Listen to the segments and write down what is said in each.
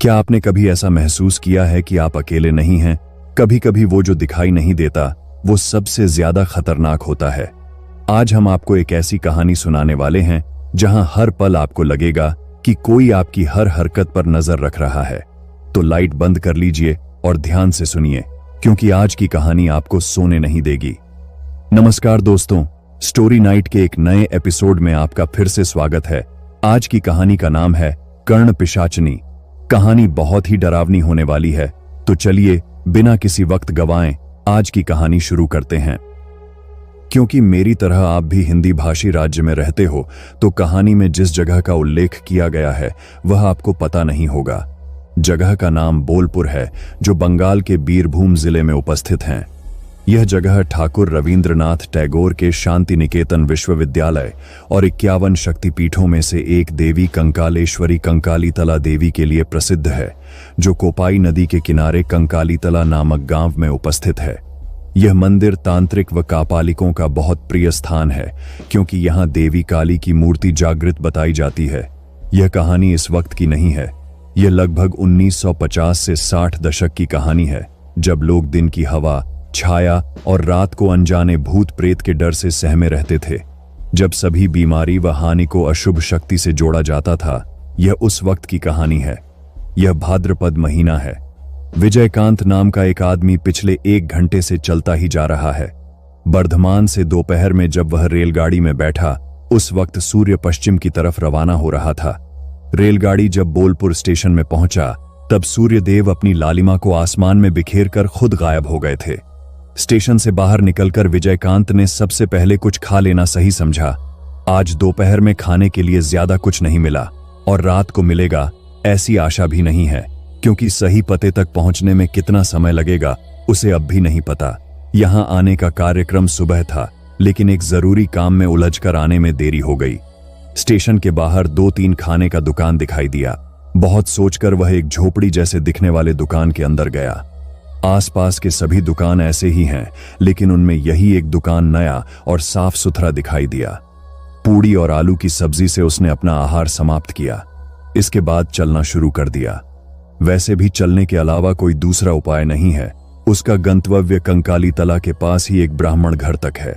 क्या आपने कभी ऐसा महसूस किया है कि आप अकेले नहीं हैं? कभी कभी वो जो दिखाई नहीं देता वो सबसे ज्यादा खतरनाक होता है। आज हम आपको एक ऐसी कहानी सुनाने वाले हैं जहां हर पल आपको लगेगा कि कोई आपकी हर हरकत पर नजर रख रहा है। तो लाइट बंद कर लीजिए और ध्यान से सुनिए, क्योंकि आज की कहानी आपको सोने नहीं देगी। नमस्कार दोस्तों, स्टोरी नाइट के एक नए एपिसोड में आपका फिर से स्वागत है। आज की कहानी का नाम है कर्ण पिशाचनी। कहानी बहुत ही डरावनी होने वाली है, तो चलिए बिना किसी वक्त गवाएं आज की कहानी शुरू करते हैं। क्योंकि मेरी तरह आप भी हिंदी भाषी राज्य में रहते हो, तो कहानी में जिस जगह का उल्लेख किया गया है वह आपको पता नहीं होगा। जगह का नाम बोलपुर है, जो बंगाल के बीरभूम जिले में उपस्थित है। यह जगह ठाकुर रविंद्रनाथ टैगोर के शांति निकेतन विश्वविद्यालय और 51 शक्तिपीठों में से एक देवी कंकालेश्वरी कंकालीतला देवी के लिए प्रसिद्ध है, जो कोपाई नदी के किनारे कंकालीतला नामक गांव में उपस्थित है। यह मंदिर तांत्रिक व कापालिकों का बहुत प्रिय स्थान है, क्योंकि यहाँ देवी काली की मूर्ति जागृत बताई जाती है। यह कहानी इस वक्त की नहीं है, यह लगभग 1950 से 60 दशक की कहानी है, जब लोग दिन की हवा, छाया और रात को अनजाने भूत प्रेत के डर से सहमे रहते थे। जब सभी बीमारी व हानि को अशुभ शक्ति से जोड़ा जाता था, यह उस वक्त की कहानी है। यह भाद्रपद महीना है। विजयकांत नाम का एक आदमी पिछले 1 घंटे से चलता ही जा रहा है। बर्धमान से दोपहर में जब वह रेलगाड़ी में बैठा, उस वक्त सूर्य पश्चिम की तरफ रवाना हो रहा था। रेलगाड़ी जब बोलपुर स्टेशन में पहुंचा, तब सूर्यदेव अपनी लालिमा को आसमान में बिखेर कर खुद गायब हो गए थे। स्टेशन से बाहर निकलकर विजयकांत ने सबसे पहले कुछ खा लेना सही समझा। आज दोपहर में खाने के लिए ज्यादा कुछ नहीं मिला और रात को मिलेगा ऐसी आशा भी नहीं है, क्योंकि सही पते तक पहुंचने में कितना समय लगेगा उसे अब भी नहीं पता। यहां आने का कार्यक्रम सुबह था, लेकिन एक जरूरी काम में उलझकर आने में देरी हो गई। स्टेशन के बाहर 2-3 खाने का दुकान दिखाई दिया। बहुत सोचकर वह एक झोपड़ी जैसे दिखने वाले दुकान के अंदर गया। आसपास के सभी दुकान ऐसे ही हैं, लेकिन उनमें यही एक दुकान नया और साफ सुथरा दिखाई दिया। पूड़ी और आलू की सब्जी से उसने अपना आहार समाप्त किया। इसके बाद चलना शुरू कर दिया। वैसे भी चलने के अलावा कोई दूसरा उपाय नहीं है। उसका गंतव्य कंकालीतला के पास ही एक ब्राह्मण घर तक है।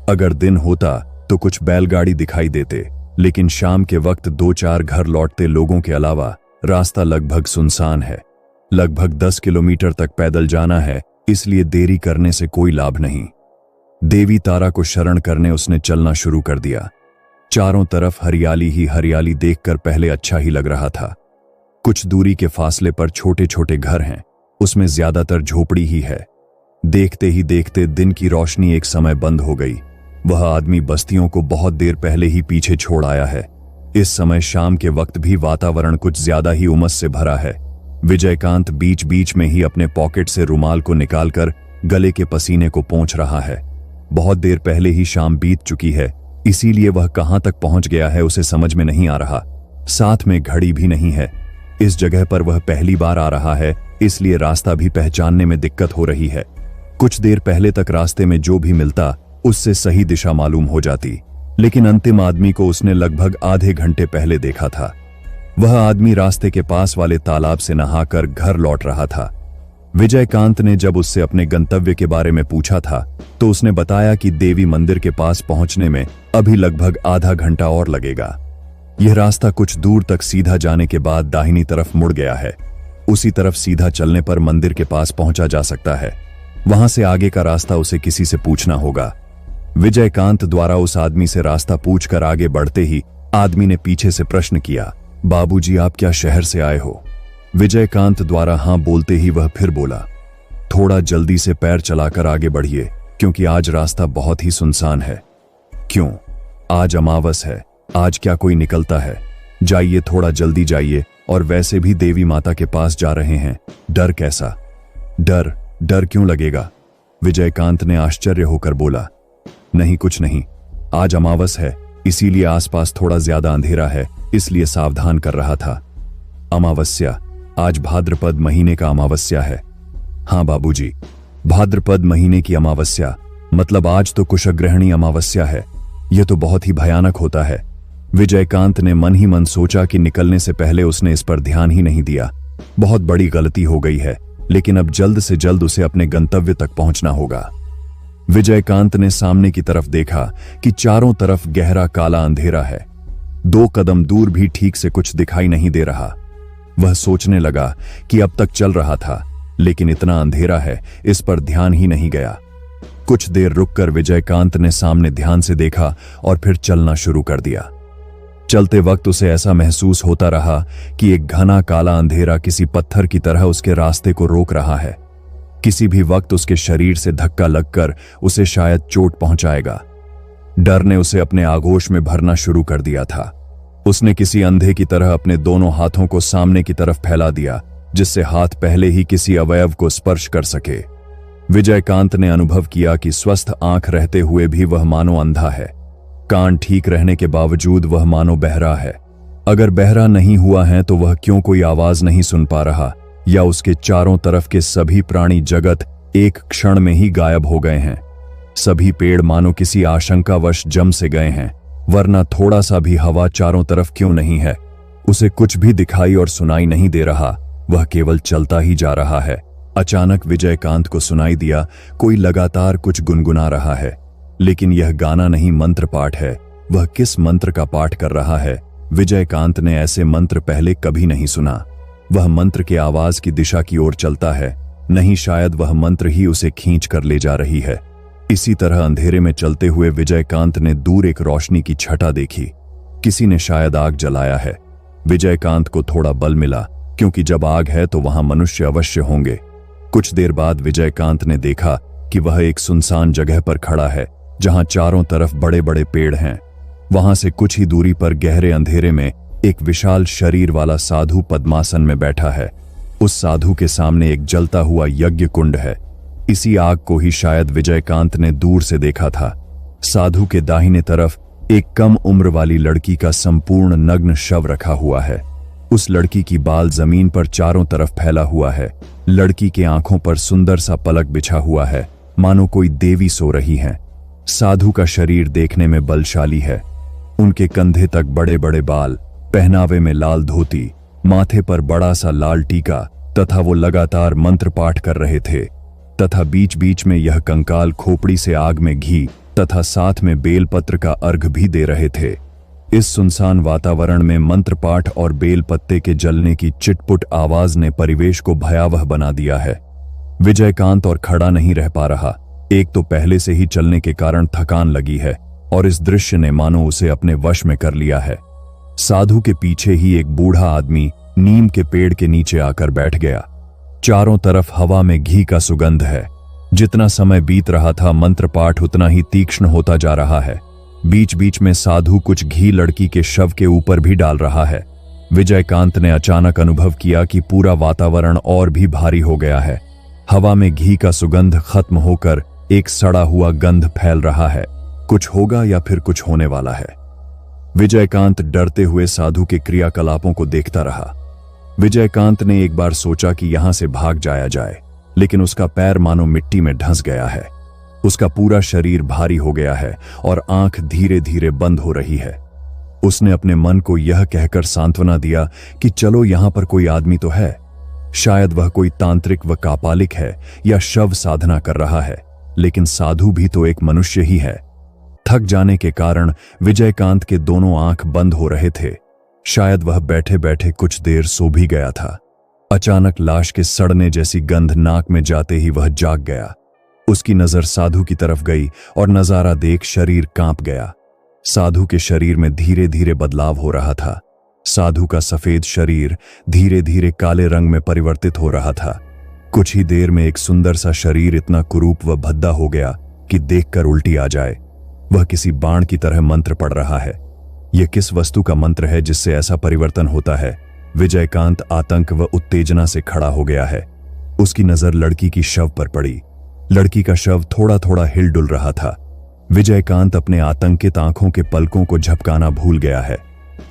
अगर दिन होता तो कुछ बैलगाड़ी दिखाई देते, लेकिन शाम के वक्त 2-4 घर लौटते लोगों के अलावा रास्ता लगभग सुनसान है। लगभग 10 किलोमीटर तक पैदल जाना है, इसलिए देरी करने से कोई लाभ नहीं। देवी तारा को शरण करने उसने चलना शुरू कर दिया। चारों तरफ हरियाली ही हरियाली देखकर पहले अच्छा ही लग रहा था। कुछ दूरी के फासले पर छोटे छोटे घर हैं, उसमें ज्यादातर झोपड़ी ही है। देखते ही देखते दिन की रोशनी एक समय बंद हो गई। वह आदमी बस्तियों को बहुत देर पहले ही पीछे छोड़ आया है। इस समय शाम के वक्त भी वातावरण कुछ ज्यादा ही उमस से भरा है। विजयकांत बीच बीच में ही अपने पॉकेट से रुमाल को निकालकर गले के पसीने को पोंछ रहा है। बहुत देर पहले ही शाम बीत चुकी है, इसीलिए वह कहां तक पहुंच गया है उसे समझ में नहीं आ रहा। साथ में घड़ी भी नहीं है। इस जगह पर वह पहली बार आ रहा है, इसलिए रास्ता भी पहचानने में दिक्कत हो रही है। कुछ देर पहले तक रास्ते में जो भी मिलता उससे सही दिशा मालूम हो जाती, लेकिन अंतिम आदमी को उसने लगभग आधे घंटे पहले देखा था। वह आदमी रास्ते के पास वाले तालाब से नहाकर घर लौट रहा था। विजयकांत ने जब उससे अपने गंतव्य के बारे में पूछा था, तो उसने बताया कि देवी मंदिर के पास पहुंचने में अभी लगभग आधा घंटा और लगेगा। यह रास्ता कुछ दूर तक सीधा जाने के बाद दाहिनी तरफ मुड़ गया है। उसी तरफ सीधा चलने पर मंदिर के पास पहुंचा जा सकता है। वहां से आगे का रास्ता उसे किसी से पूछना होगा। विजयकांत द्वारा उस आदमी से रास्ता पूछकर आगे बढ़ते ही आदमी ने पीछे से प्रश्न किया, बाबूजी, आप क्या शहर से आए हो? विजयकांत द्वारा हां बोलते ही वह फिर बोला, थोड़ा जल्दी से पैर चलाकर आगे बढ़िए, क्योंकि आज रास्ता बहुत ही सुनसान है। क्यों? आज अमावस है, आज क्या कोई निकलता है? जाइए, थोड़ा जल्दी जाइए, और वैसे भी देवी माता के पास जा रहे हैं। डर कैसा? डर क्यों लगेगा? विजयकांत ने आश्चर्य होकर बोला, नहीं कुछ नहीं, आज अमावस है, इसीलिए आसपास थोड़ा ज्यादा अंधेरा है, इसलिए सावधान कर रहा था। अमावस्या? आज भाद्रपद महीने का अमावस्या है। हाँ बाबूजी, भाद्रपद महीने की अमावस्या, मतलब आज तो कुशग्रहणी अमावस्या है। यह तो बहुत ही भयानक होता है। विजयकांत ने मन ही मन सोचा कि निकलने से पहले उसने इस पर ध्यान ही नहीं दिया। बहुत बड़ी गलती हो गई है, लेकिन अब जल्द से जल्द उसे अपने गंतव्य तक पहुंचना होगा। विजयकांत ने सामने की तरफ देखा कि चारों तरफ गहरा काला अंधेरा है। 2 कदम दूर भी ठीक से कुछ दिखाई नहीं दे रहा। वह सोचने लगा कि अब तक चल रहा था, लेकिन इतना अंधेरा है, इस पर ध्यान ही नहीं गया। कुछ देर रुककर विजयकांत ने सामने ध्यान से देखा और फिर चलना शुरू कर दिया। चलते वक्त उसे ऐसा महसूस होता रहा कि एक घना काला अंधेरा किसी पत्थर की तरह उसके रास्ते को रोक रहा है। किसी भी वक्त उसके शरीर से धक्का लगकर उसे शायद चोट पहुंचाएगा। डर ने उसे अपने आगोश में भरना शुरू कर दिया था। उसने किसी अंधे की तरह अपने दोनों हाथों को सामने की तरफ फैला दिया, जिससे हाथ पहले ही किसी अवयव को स्पर्श कर सके। विजयकांत ने अनुभव किया कि स्वस्थ आंख रहते हुए भी वह मानो अंधा है। कान ठीक रहने के बावजूद वह मानो बहरा है। अगर बहरा नहीं हुआ है तो वह क्यों कोई आवाज नहीं सुन पा रहा, या उसके चारों तरफ के सभी प्राणी जगत एक क्षण में ही गायब हो गए हैं। सभी पेड़ मानो किसी आशंकावश जम से गए हैं, वरना थोड़ा सा भी हवा चारों तरफ क्यों नहीं है। उसे कुछ भी दिखाई और सुनाई नहीं दे रहा, वह केवल चलता ही जा रहा है। अचानक विजयकांत को सुनाई दिया कोई लगातार कुछ गुनगुना रहा है, लेकिन यह गाना नहीं, मंत्र पाठ है। वह किस मंत्र का पाठ कर रहा है? विजयकांत ने ऐसे मंत्र पहले कभी नहीं सुना। वह मंत्र के आवाज की दिशा की ओर चलता है, नहीं शायद वह मंत्र ही उसे खींच कर ले जा रही है। इसी तरह अंधेरे में चलते हुए विजयकांत ने दूर एक रोशनी की छटा देखी। किसी ने शायद आग जलाया है। विजयकांत को थोड़ा बल मिला, क्योंकि जब आग है तो वहां मनुष्य अवश्य होंगे। कुछ देर बाद विजयकांत ने देखा कि वह एक सुनसान जगह पर खड़ा है, जहां चारों तरफ बड़े बड़े पेड़ हैं। वहां से कुछ ही दूरी पर गहरे अंधेरे में एक विशाल शरीर वाला साधु पद्मासन में बैठा है। उस साधु के सामने एक जलता हुआ यज्ञ कुंड है। इसी आग को ही शायद विजयकांत ने दूर से देखा था। साधु के दाहिने तरफ एक कम उम्र वाली लड़की का संपूर्ण नग्न शव रखा हुआ है। उस लड़की की बाल जमीन पर चारों तरफ फैला हुआ है। लड़की के आंखों पर सुंदर सा पलक बिछा हुआ है, मानो कोई देवी सो रही है। साधु का शरीर देखने में बलशाली है। उनके कंधे तक बड़े बड़े बाल, पहनावे में लाल धोती, माथे पर बड़ा सा लाल टीका, तथा वो लगातार मंत्र पाठ कर रहे थे। तथा बीच बीच में यह कंकाल खोपड़ी से आग में घी तथा साथ में बेलपत्र का अर्घ भी दे रहे थे। इस सुनसान वातावरण में मंत्र पाठ और बेलपत्ते के जलने की चिटपुट आवाज ने परिवेश को भयावह बना दिया है। विजयकांत और खड़ा नहीं रह पा रहा। एक तो पहले से ही चलने के कारण थकान लगी है, और इस दृश्य ने मानो उसे अपने वश में कर लिया है। साधु के पीछे ही एक बूढ़ा आदमी नीम के पेड़ के नीचे आकर बैठ गया। चारों तरफ हवा में घी का सुगंध है। जितना समय बीत रहा था, मंत्र पाठ उतना ही तीक्ष्ण होता जा रहा है। बीच बीच में साधु कुछ घी लड़की के शव के ऊपर भी डाल रहा है। विजयकांत ने अचानक अनुभव किया कि पूरा वातावरण और भी भारी हो गया है। हवा में घी का सुगंध खत्म होकर एक सड़ा हुआ गंध फैल रहा है। कुछ होगा या फिर कुछ होने वाला है। विजयकांत डरते हुए साधु के क्रियाकलापों को देखता रहा। विजयकांत ने एक बार सोचा कि यहां से भाग जाया जाए, लेकिन उसका पैर मानो मिट्टी में धंस गया है। उसका पूरा शरीर भारी हो गया है और आंख धीरे धीरे बंद हो रही है। उसने अपने मन को यह कहकर सांत्वना दिया कि चलो, यहां पर कोई आदमी तो है। शायद वह कोई तांत्रिक व कापालिक है या शव साधना कर रहा है, लेकिन साधु भी तो एक मनुष्य ही है। थक जाने के कारण विजयकांत के दोनों आंख बंद हो रहे थे। शायद वह बैठे बैठे कुछ देर सो भी गया था। अचानक लाश के सड़ने जैसी गंध नाक में जाते ही वह जाग गया। उसकी नजर साधु की तरफ गई और नजारा देख शरीर कांप गया। साधु के शरीर में धीरे धीरे बदलाव हो रहा था। साधु का सफेद शरीर धीरे धीरे काले रंग में परिवर्तित हो रहा था। कुछ ही देर में एक सुंदर सा शरीर इतना कुरूप व भद्दा हो गया कि देखकर उल्टी आ जाए। वह किसी बाण की तरह मंत्र पढ़ रहा है। यह किस वस्तु का मंत्र है जिससे ऐसा परिवर्तन होता है? विजयकांत आतंक व उत्तेजना से खड़ा हो गया है। उसकी नजर लड़की की शव पर पड़ी। लड़की का शव थोड़ा थोड़ा हिल डुल रहा था। विजयकांत अपने आतंकित आंखों के पलकों को झपकाना भूल गया है।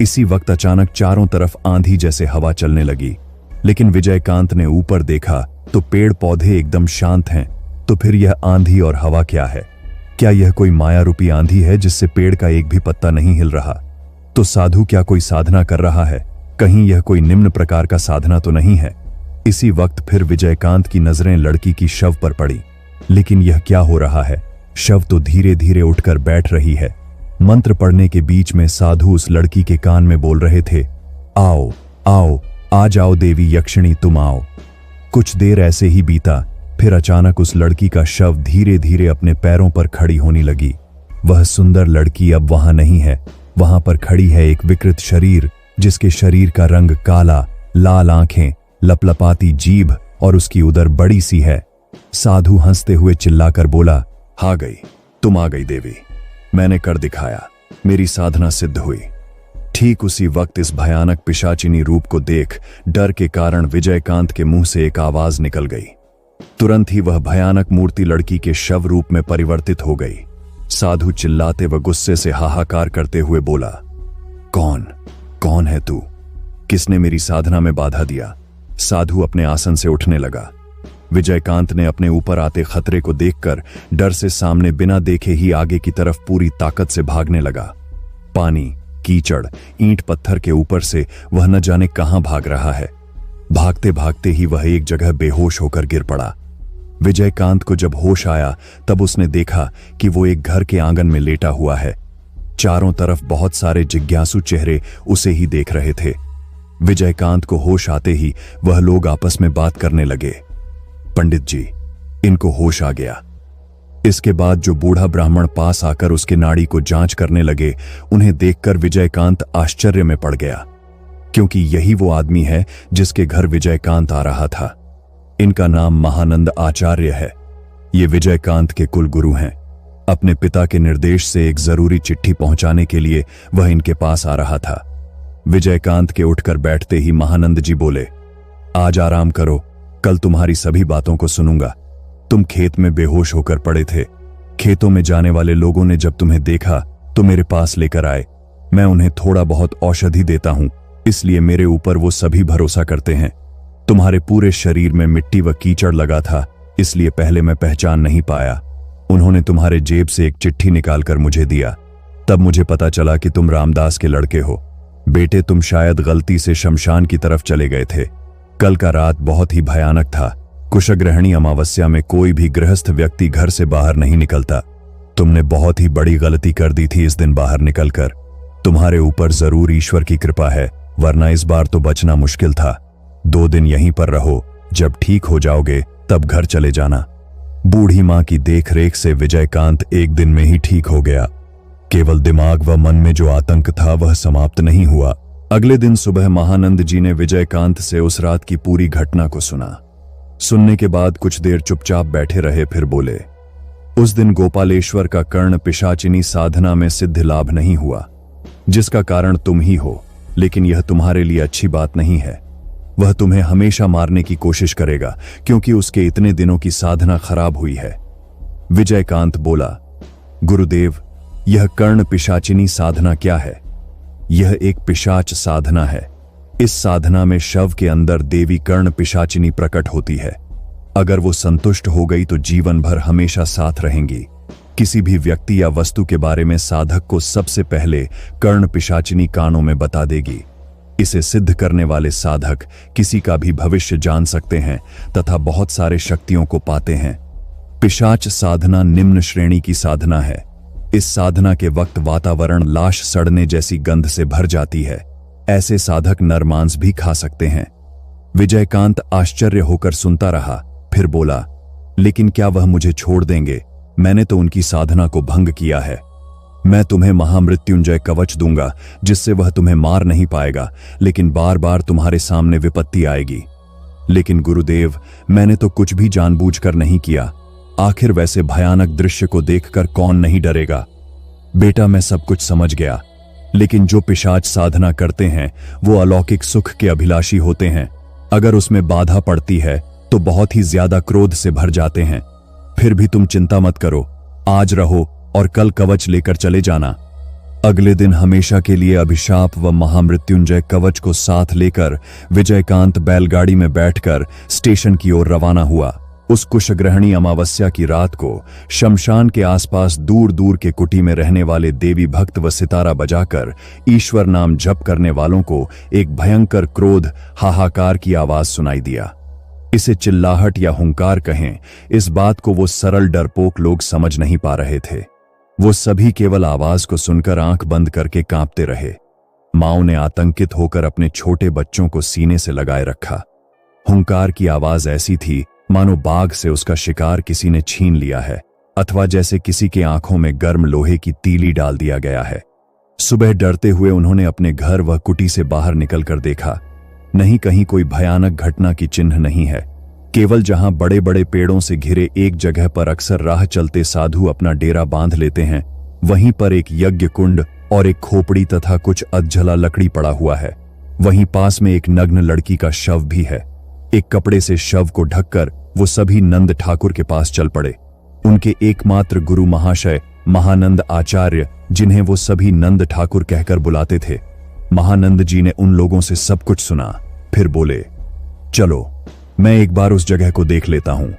इसी वक्त अचानक चारों तरफ आंधी जैसे हवा चलने लगी, लेकिन विजयकांत ने ऊपर देखा तो पेड़ पौधे एकदम शांत हैं। तो फिर यह आंधी और हवा क्या है? क्या यह कोई माया रूपी आंधी है जिससे पेड़ का एक भी पत्ता नहीं हिल रहा? तो साधु क्या कोई साधना कर रहा है? कहीं यह कोई निम्न प्रकार का साधना तो नहीं है। इसी वक्त फिर विजयकांत की नजरें लड़की की शव पर पड़ी। लेकिन यह क्या हो रहा है? शव तो धीरे धीरे उठकर बैठ रही है। मंत्र पढ़ने के बीच में साधु उस लड़की के कान में बोल रहे थे, आओ आओ, आ जाओ देवी यक्षिणी, तुम आओ। कुछ देर ऐसे ही बीता, फिर अचानक उस लड़की का शव धीरे धीरे अपने पैरों पर खड़ी होने लगी। वह सुंदर लड़की अब वहां नहीं है। वहां पर खड़ी है एक विकृत शरीर, जिसके शरीर का रंग काला, लाल आंखें, लपलपाती जीभ और उसकी उदर बड़ी सी है। साधु हंसते हुए चिल्लाकर बोला, आ गई, तुम आ गई देवी, मैंने कर दिखाया, मेरी साधना सिद्ध हुई। ठीक उसी वक्त इस भयानक पिशाचिनी रूप को देख डर के कारण विजयकांत के मुंह से एक आवाज निकल गई। तुरंत ही वह भयानक मूर्ति लड़की के शव रूप में परिवर्तित हो गई। साधु चिल्लाते व गुस्से से हाहाकार करते हुए बोला, कौन है तू? किसने मेरी साधना में बाधा दिया? साधु अपने आसन से उठने लगा। विजयकांत ने अपने ऊपर आते खतरे को देखकर डर से सामने बिना देखे ही आगे की तरफ पूरी ताकत से भागने लगा। पानी, कीचड़, ईंट पत्थर के ऊपर से वह न जाने कहां भाग रहा है। भागते भागते ही वह एक जगह बेहोश होकर गिर पड़ा। विजयकांत को जब होश आया तब उसने देखा कि वो एक घर के आंगन में लेटा हुआ है। चारों तरफ बहुत सारे जिज्ञासु चेहरे उसे ही देख रहे थे। विजयकांत को होश आते ही वह लोग आपस में बात करने लगे, पंडित जी, इनको होश आ गया। इसके बाद जो बूढ़ा ब्राह्मण पास आकर उसके नाड़ी को जांच करने लगे, उन्हें देखकर विजयकांत आश्चर्य में पड़ गया, क्योंकि यही वो आदमी है जिसके घर विजयकांत आ रहा था। इनका नाम महानंद आचार्य है। ये विजयकांत के कुल गुरु हैं। अपने पिता के निर्देश से एक जरूरी चिट्ठी पहुंचाने के लिए वह इनके पास आ रहा था। विजयकांत के उठकर बैठते ही महानंद जी बोले, आज आराम करो, कल तुम्हारी सभी बातों को सुनूंगा। तुम खेत में बेहोश होकर पड़े थे। खेतों में जाने वाले लोगों ने जब तुम्हें देखा तो मेरे पास लेकर आए। मैं उन्हें थोड़ा बहुत औषधि देता हूं, इसलिए मेरे ऊपर वो सभी भरोसा करते हैं। तुम्हारे पूरे शरीर में मिट्टी व कीचड़ लगा था, इसलिए पहले मैं पहचान नहीं पाया। उन्होंने तुम्हारे जेब से एक चिट्ठी निकालकर मुझे दिया। तब मुझे पता चला कि तुम रामदास के लड़के हो। बेटे, तुम शायद गलती से शमशान की तरफ चले गए थे। कल का रात बहुत ही भयानक था। कुशग्रहणी अमावस्या में कोई भी गृहस्थ व्यक्ति घर से बाहर नहीं निकलता। तुमने बहुत ही बड़ी गलती कर दी थी इस दिन बाहर निकलकर। तुम्हारे ऊपर जरूर ईश्वर की कृपा है, वरना इस बार तो बचना मुश्किल था। 2 दिन यहीं पर रहो, जब ठीक हो जाओगे तब घर चले जाना। बूढ़ी मां की देखरेख से विजयकांत एक दिन में ही ठीक हो गया। केवल दिमाग व मन में जो आतंक था वह समाप्त नहीं हुआ। अगले दिन सुबह महानंद जी ने विजयकांत से उस रात की पूरी घटना को सुना। सुनने के बाद कुछ देर चुपचाप बैठे रहे, फिर बोले, उस दिन गोपालेश्वर का कर्ण पिशाचिनी साधना में सिद्ध लाभ नहीं हुआ, जिसका कारण तुम ही हो। लेकिन यह तुम्हारे लिए अच्छी बात नहीं है। वह तुम्हें हमेशा मारने की कोशिश करेगा, क्योंकि उसके इतने दिनों की साधना खराब हुई है। विजयकांत बोला, गुरुदेव, यह कर्ण पिशाचिनी साधना क्या है? यह एक पिशाच साधना है। इस साधना में शव के अंदर देवी कर्ण पिशाचिनी प्रकट होती है। अगर वो संतुष्ट हो गई तो जीवन भर हमेशा साथ रहेंगी। किसी भी व्यक्ति या वस्तु के बारे में साधक को सबसे पहले कर्ण पिशाचिनी कानों में बता देगी। इसे सिद्ध करने वाले साधक किसी का भी भविष्य जान सकते हैं तथा बहुत सारे शक्तियों को पाते हैं। पिशाच साधना निम्न श्रेणी की साधना है। इस साधना के वक्त वातावरण लाश सड़ने जैसी गंध से भर जाती है। ऐसे साधक नरमांस भी खा सकते हैं। विजयकांत आश्चर्य होकर सुनता रहा, फिर बोला, लेकिन क्या वह मुझे छोड़ देंगे? मैंने तो उनकी साधना को भंग किया है। मैं तुम्हें महामृत्युंजय कवच दूंगा, जिससे वह तुम्हें मार नहीं पाएगा, लेकिन बार बार तुम्हारे सामने विपत्ति आएगी। लेकिन गुरुदेव, मैंने तो कुछ भी जानबूझकर नहीं किया। आखिर वैसे भयानक दृश्य को देखकर कौन नहीं डरेगा? बेटा, मैं सब कुछ समझ गया, लेकिन जो पिशाच साधना करते हैं वो अलौकिक सुख के अभिलाषी होते हैं। अगर उसमें बाधा पड़ती है तो बहुत ही ज्यादा क्रोध से भर जाते हैं। फिर भी तुम चिंता मत करो, आज रहो और कल कवच लेकर चले जाना। अगले दिन हमेशा के लिए अभिशाप व महामृत्युंजय कवच को साथ लेकर विजयकांत बैलगाड़ी में बैठकर स्टेशन की ओर रवाना हुआ। उस कुशग्रहणी अमावस्या की रात को शमशान के आसपास दूर दूर के कुटी में रहने वाले देवी भक्त व सितारा बजाकर ईश्वर नाम जप करने वालों को एक भयंकर क्रोध हाहाकार की आवाज सुनाई दिया। इसे चिल्लाहट या हुंकार कहें, इस बात को वो सरल डरपोक लोग समझ नहीं पा रहे थे। वो सभी केवल आवाज को सुनकर आंख बंद करके कांपते रहे। माओ ने आतंकित होकर अपने छोटे बच्चों को सीने से लगाए रखा। हुंकार की आवाज ऐसी थी मानो बाघ से उसका शिकार किसी ने छीन लिया है, अथवा जैसे किसी के आंखों में गर्म लोहे की तीली डाल दिया गया है। सुबह डरते हुए उन्होंने अपने घर व कुटी से बाहर निकलकर देखा। नहीं, कहीं कोई भयानक घटना की चिन्ह नहीं है। केवल जहां बड़े बड़े पेड़ों से घिरे एक जगह पर अक्सर राह चलते साधु अपना डेरा बांध लेते हैं, वहीं पर एक यज्ञ कुंड और एक खोपड़ी तथा कुछ अधजला लकड़ी पड़ा हुआ है। वहीं पास में एक नग्न लड़की का शव भी है। एक कपड़े से शव को ढककर वो सभी नंद ठाकुर के पास चल पड़े। उनके एकमात्र गुरु महाशय महानंद आचार्य, जिन्हें वो सभी नंद ठाकुर कहकर बुलाते थे। महानंद जी ने उन लोगों से सब कुछ सुना, फिर बोले, चलो मैं एक बार उस जगह को देख लेता हूं।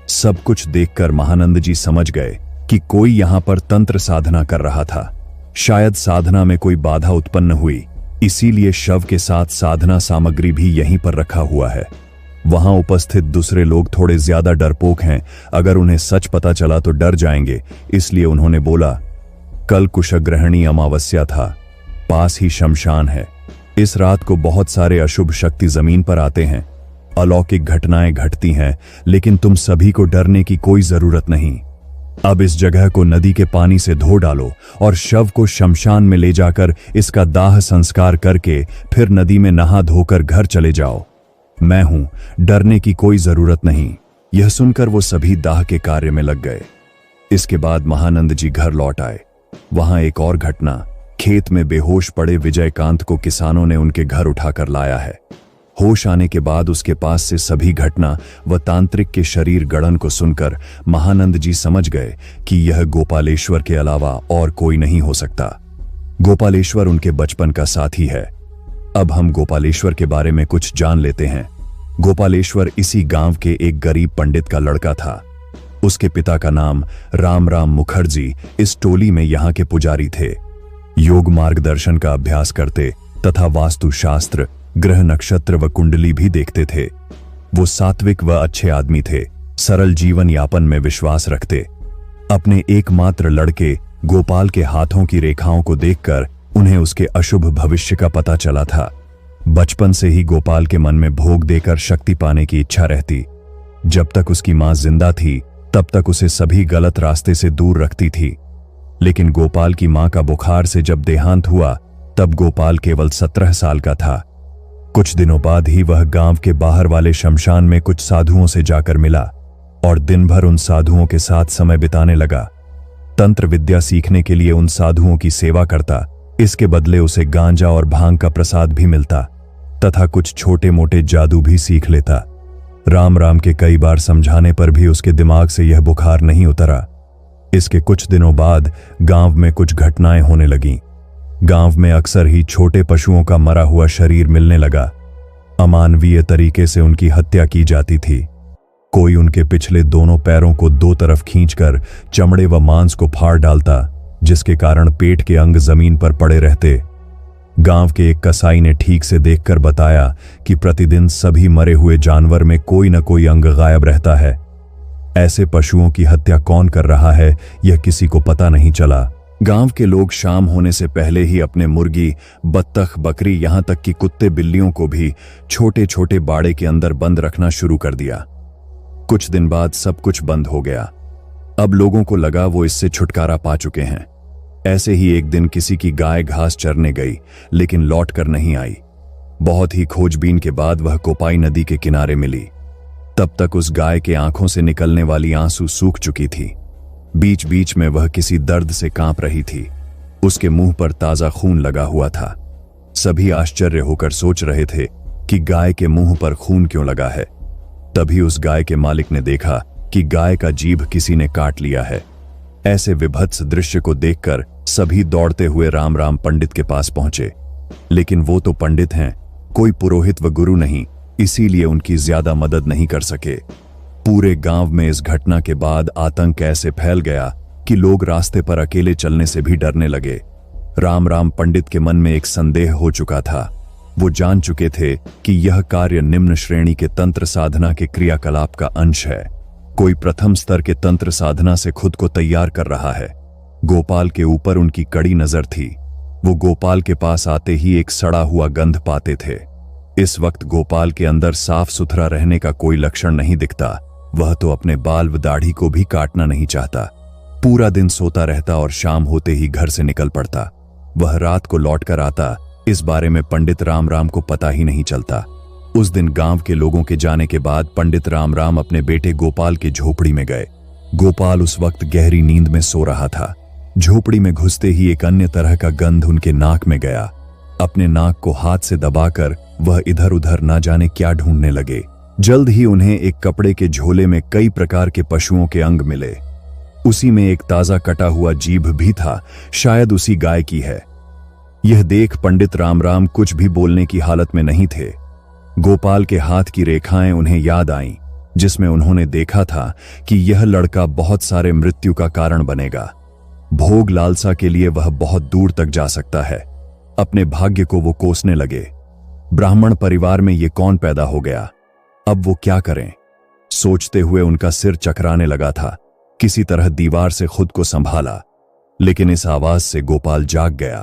सब कुछ देखकर महानंद जी समझ गए कि कोई यहां पर तंत्र साधना कर रहा था। शायद साधना में कोई बाधा उत्पन्न हुई, इसीलिए शव के साथ साधना सामग्री भी यहीं पर रखा हुआ है। वहां उपस्थित दूसरे लोग थोड़े ज्यादा डरपोक हैं, अगर उन्हें सच पता चला तो डर जाएंगे, इसलिए उन्होंने बोला, कल कुशग्रहणी अमावस्या था, पास ही शमशान है। इस रात को बहुत सारे अशुभ शक्ति जमीन पर आते हैं, अलौकिक घटनाएं घटती हैं, लेकिन तुम सभी को डरने की कोई जरूरत नहीं। अब इस जगह को नदी के पानी से धो डालो और शव को शमशान में ले जाकर इसका दाह संस्कार करके फिर नदी में नहा धोकर घर चले जाओ। मैं हूं, डरने की कोई जरूरत नहीं। यह सुनकर वो सभी दाह के कार्य में लग गए। इसके बाद महानंद जी घर लौट आए। वहां एक और घटना, खेत में बेहोश पड़े विजयकांत को किसानों ने उनके घर उठाकर लाया है। होश आने के बाद उसके पास से सभी घटना व तांत्रिक के शरीर गढ़न को सुनकर महानंद जी समझ गए कि यह गोपालेश्वर के अलावा और कोई नहीं हो सकता। गोपालेश्वर उनके बचपन का साथी है। अब हम गोपालेश्वर के बारे में कुछ जान लेते हैं। गोपालेश्वर इसी गांव के एक गरीब पंडित का लड़का था। उसके पिता का नाम राम राम मुखर्जी इस टोली में यहाँ के पुजारी थे। योग मार्गदर्शन का अभ्यास करते तथा वास्तु शास्त्र, ग्रह नक्षत्र व कुंडली भी देखते थे। वो सात्विक व अच्छे आदमी थे, सरल जीवन यापन में विश्वास रखते। अपने एकमात्र लड़के गोपाल के हाथों की रेखाओं को देखकर उन्हें उसके अशुभ भविष्य का पता चला था। बचपन से ही गोपाल के मन में भोग देकर शक्ति पाने की इच्छा रहती। जब तक उसकी मां जिंदा थी तब तक उसे सभी गलत रास्ते से दूर रखती थी। लेकिन गोपाल की मां का बुखार से जब देहांत हुआ तब गोपाल केवल 17 साल का था। कुछ दिनों बाद ही वह गांव के बाहर वाले शमशान में कुछ साधुओं से जाकर मिला और दिन भर उन साधुओं के साथ समय बिताने लगा। तंत्र विद्या सीखने के लिए उन साधुओं की सेवा करता। इसके बदले उसे गांजा और भांग का प्रसाद भी मिलता तथा कुछ छोटे मोटे जादू भी सीख लेता। राम राम के कई बार समझाने पर भी उसके दिमाग से यह बुखार नहीं उतरा। इसके कुछ दिनों बाद गांव में कुछ घटनाएं होने लगीं। गांव में अक्सर ही छोटे पशुओं का मरा हुआ शरीर मिलने लगा। अमानवीय तरीके से उनकी हत्या की जाती थी। कोई उनके पिछले दोनों पैरों को दो तरफ खींचकर चमड़े व मांस को फाड़ डालता, जिसके कारण पेट के अंग जमीन पर पड़े रहते। गांव के एक कसाई ने ठीक से देखकर बताया कि प्रतिदिन सभी मरे हुए जानवर में कोई न कोई अंग गायब रहता है। ऐसे पशुओं की हत्या कौन कर रहा है यह किसी को पता नहीं चला। गांव के लोग शाम होने से पहले ही अपने मुर्गी, बत्तख, बकरी, यहां तक कि कुत्ते बिल्लियों को भी छोटे छोटे बाड़े के अंदर बंद रखना शुरू कर दिया। कुछ दिन बाद सब कुछ बंद हो गया। अब लोगों को लगा वो इससे छुटकारा पा चुके हैं। ऐसे ही एक दिन किसी की गाय घास चरने गई लेकिन लौट कर नहीं आई। बहुत ही खोजबीन के बाद वह कोपाई नदी के किनारे मिली। तब तक उस गाय के आंखों से निकलने वाली आंसू सूख चुकी थी। बीच बीच में वह किसी दर्द से कांप रही थी। उसके मुंह पर ताजा खून लगा हुआ था। सभी आश्चर्य होकर सोच रहे थे कि गाय के मुंह पर खून क्यों लगा है। तभी उस गाय के मालिक ने देखा कि गाय का जीभ किसी ने काट लिया है। ऐसे विभत्स दृश्य को देखकर सभी दौड़ते हुए राम राम पंडित के पास पहुंचे। लेकिन वो तो पंडित हैं, कोई पुरोहित व गुरु नहीं, इसीलिए उनकी ज्यादा मदद नहीं कर सके। पूरे गांव में इस घटना के बाद आतंक ऐसे फैल गया कि लोग रास्ते पर अकेले चलने से भी डरने लगे। राम राम पंडित के मन में एक संदेह हो चुका था। वो जान चुके थे कि यह कार्य निम्न श्रेणी के तंत्र साधना के क्रियाकलाप का अंश है। कोई प्रथम स्तर के तंत्र साधना से खुद को तैयार कर रहा है। गोपाल के ऊपर उनकी कड़ी नजर थी। वो गोपाल के पास आते ही एक सड़ा हुआ गंध पाते थे। इस वक्त गोपाल के अंदर साफ सुथरा रहने का कोई लक्षण नहीं दिखता। वह तो अपने बाल व दाढ़ी को भी काटना नहीं चाहता। पूरा दिन सोता रहता और शाम होते ही घर से निकल पड़ता। वह रात को लौटकर आता, इस बारे में पंडित राम राम को पता ही नहीं चलता। उस दिन गांव के लोगों के जाने के बाद पंडित राम राम अपने बेटे गोपाल की झोपड़ी में गए। गोपाल उस वक्त गहरी नींद में सो रहा था। झोपड़ी में घुसते ही एक अन्य तरह का गंध उनके नाक में गया। अपने नाक को हाथ से दबाकर वह इधर उधर ना जाने क्या ढूंढने लगे। जल्द ही उन्हें एक कपड़े के झोले में कई प्रकार के पशुओं के अंग मिले। उसी में एक ताजा कटा हुआ जीभ भी था, शायद उसी गाय की है। यह देख पंडित राम राम कुछ भी बोलने की हालत में नहीं थे। गोपाल के हाथ की रेखाएं उन्हें याद आईं, जिसमें उन्होंने देखा था कि यह लड़का बहुत सारे मृत्यु का कारण बनेगा। भोग लालसा के लिए वह बहुत दूर तक जा सकता है। अपने भाग्य को वो कोसने लगे। ब्राह्मण परिवार में ये कौन पैदा हो गया, अब वो क्या करें? सोचते हुए उनका सिर चकराने लगा था। किसी तरह दीवार से खुद को संभाला, लेकिन इस आवाज से गोपाल जाग गया।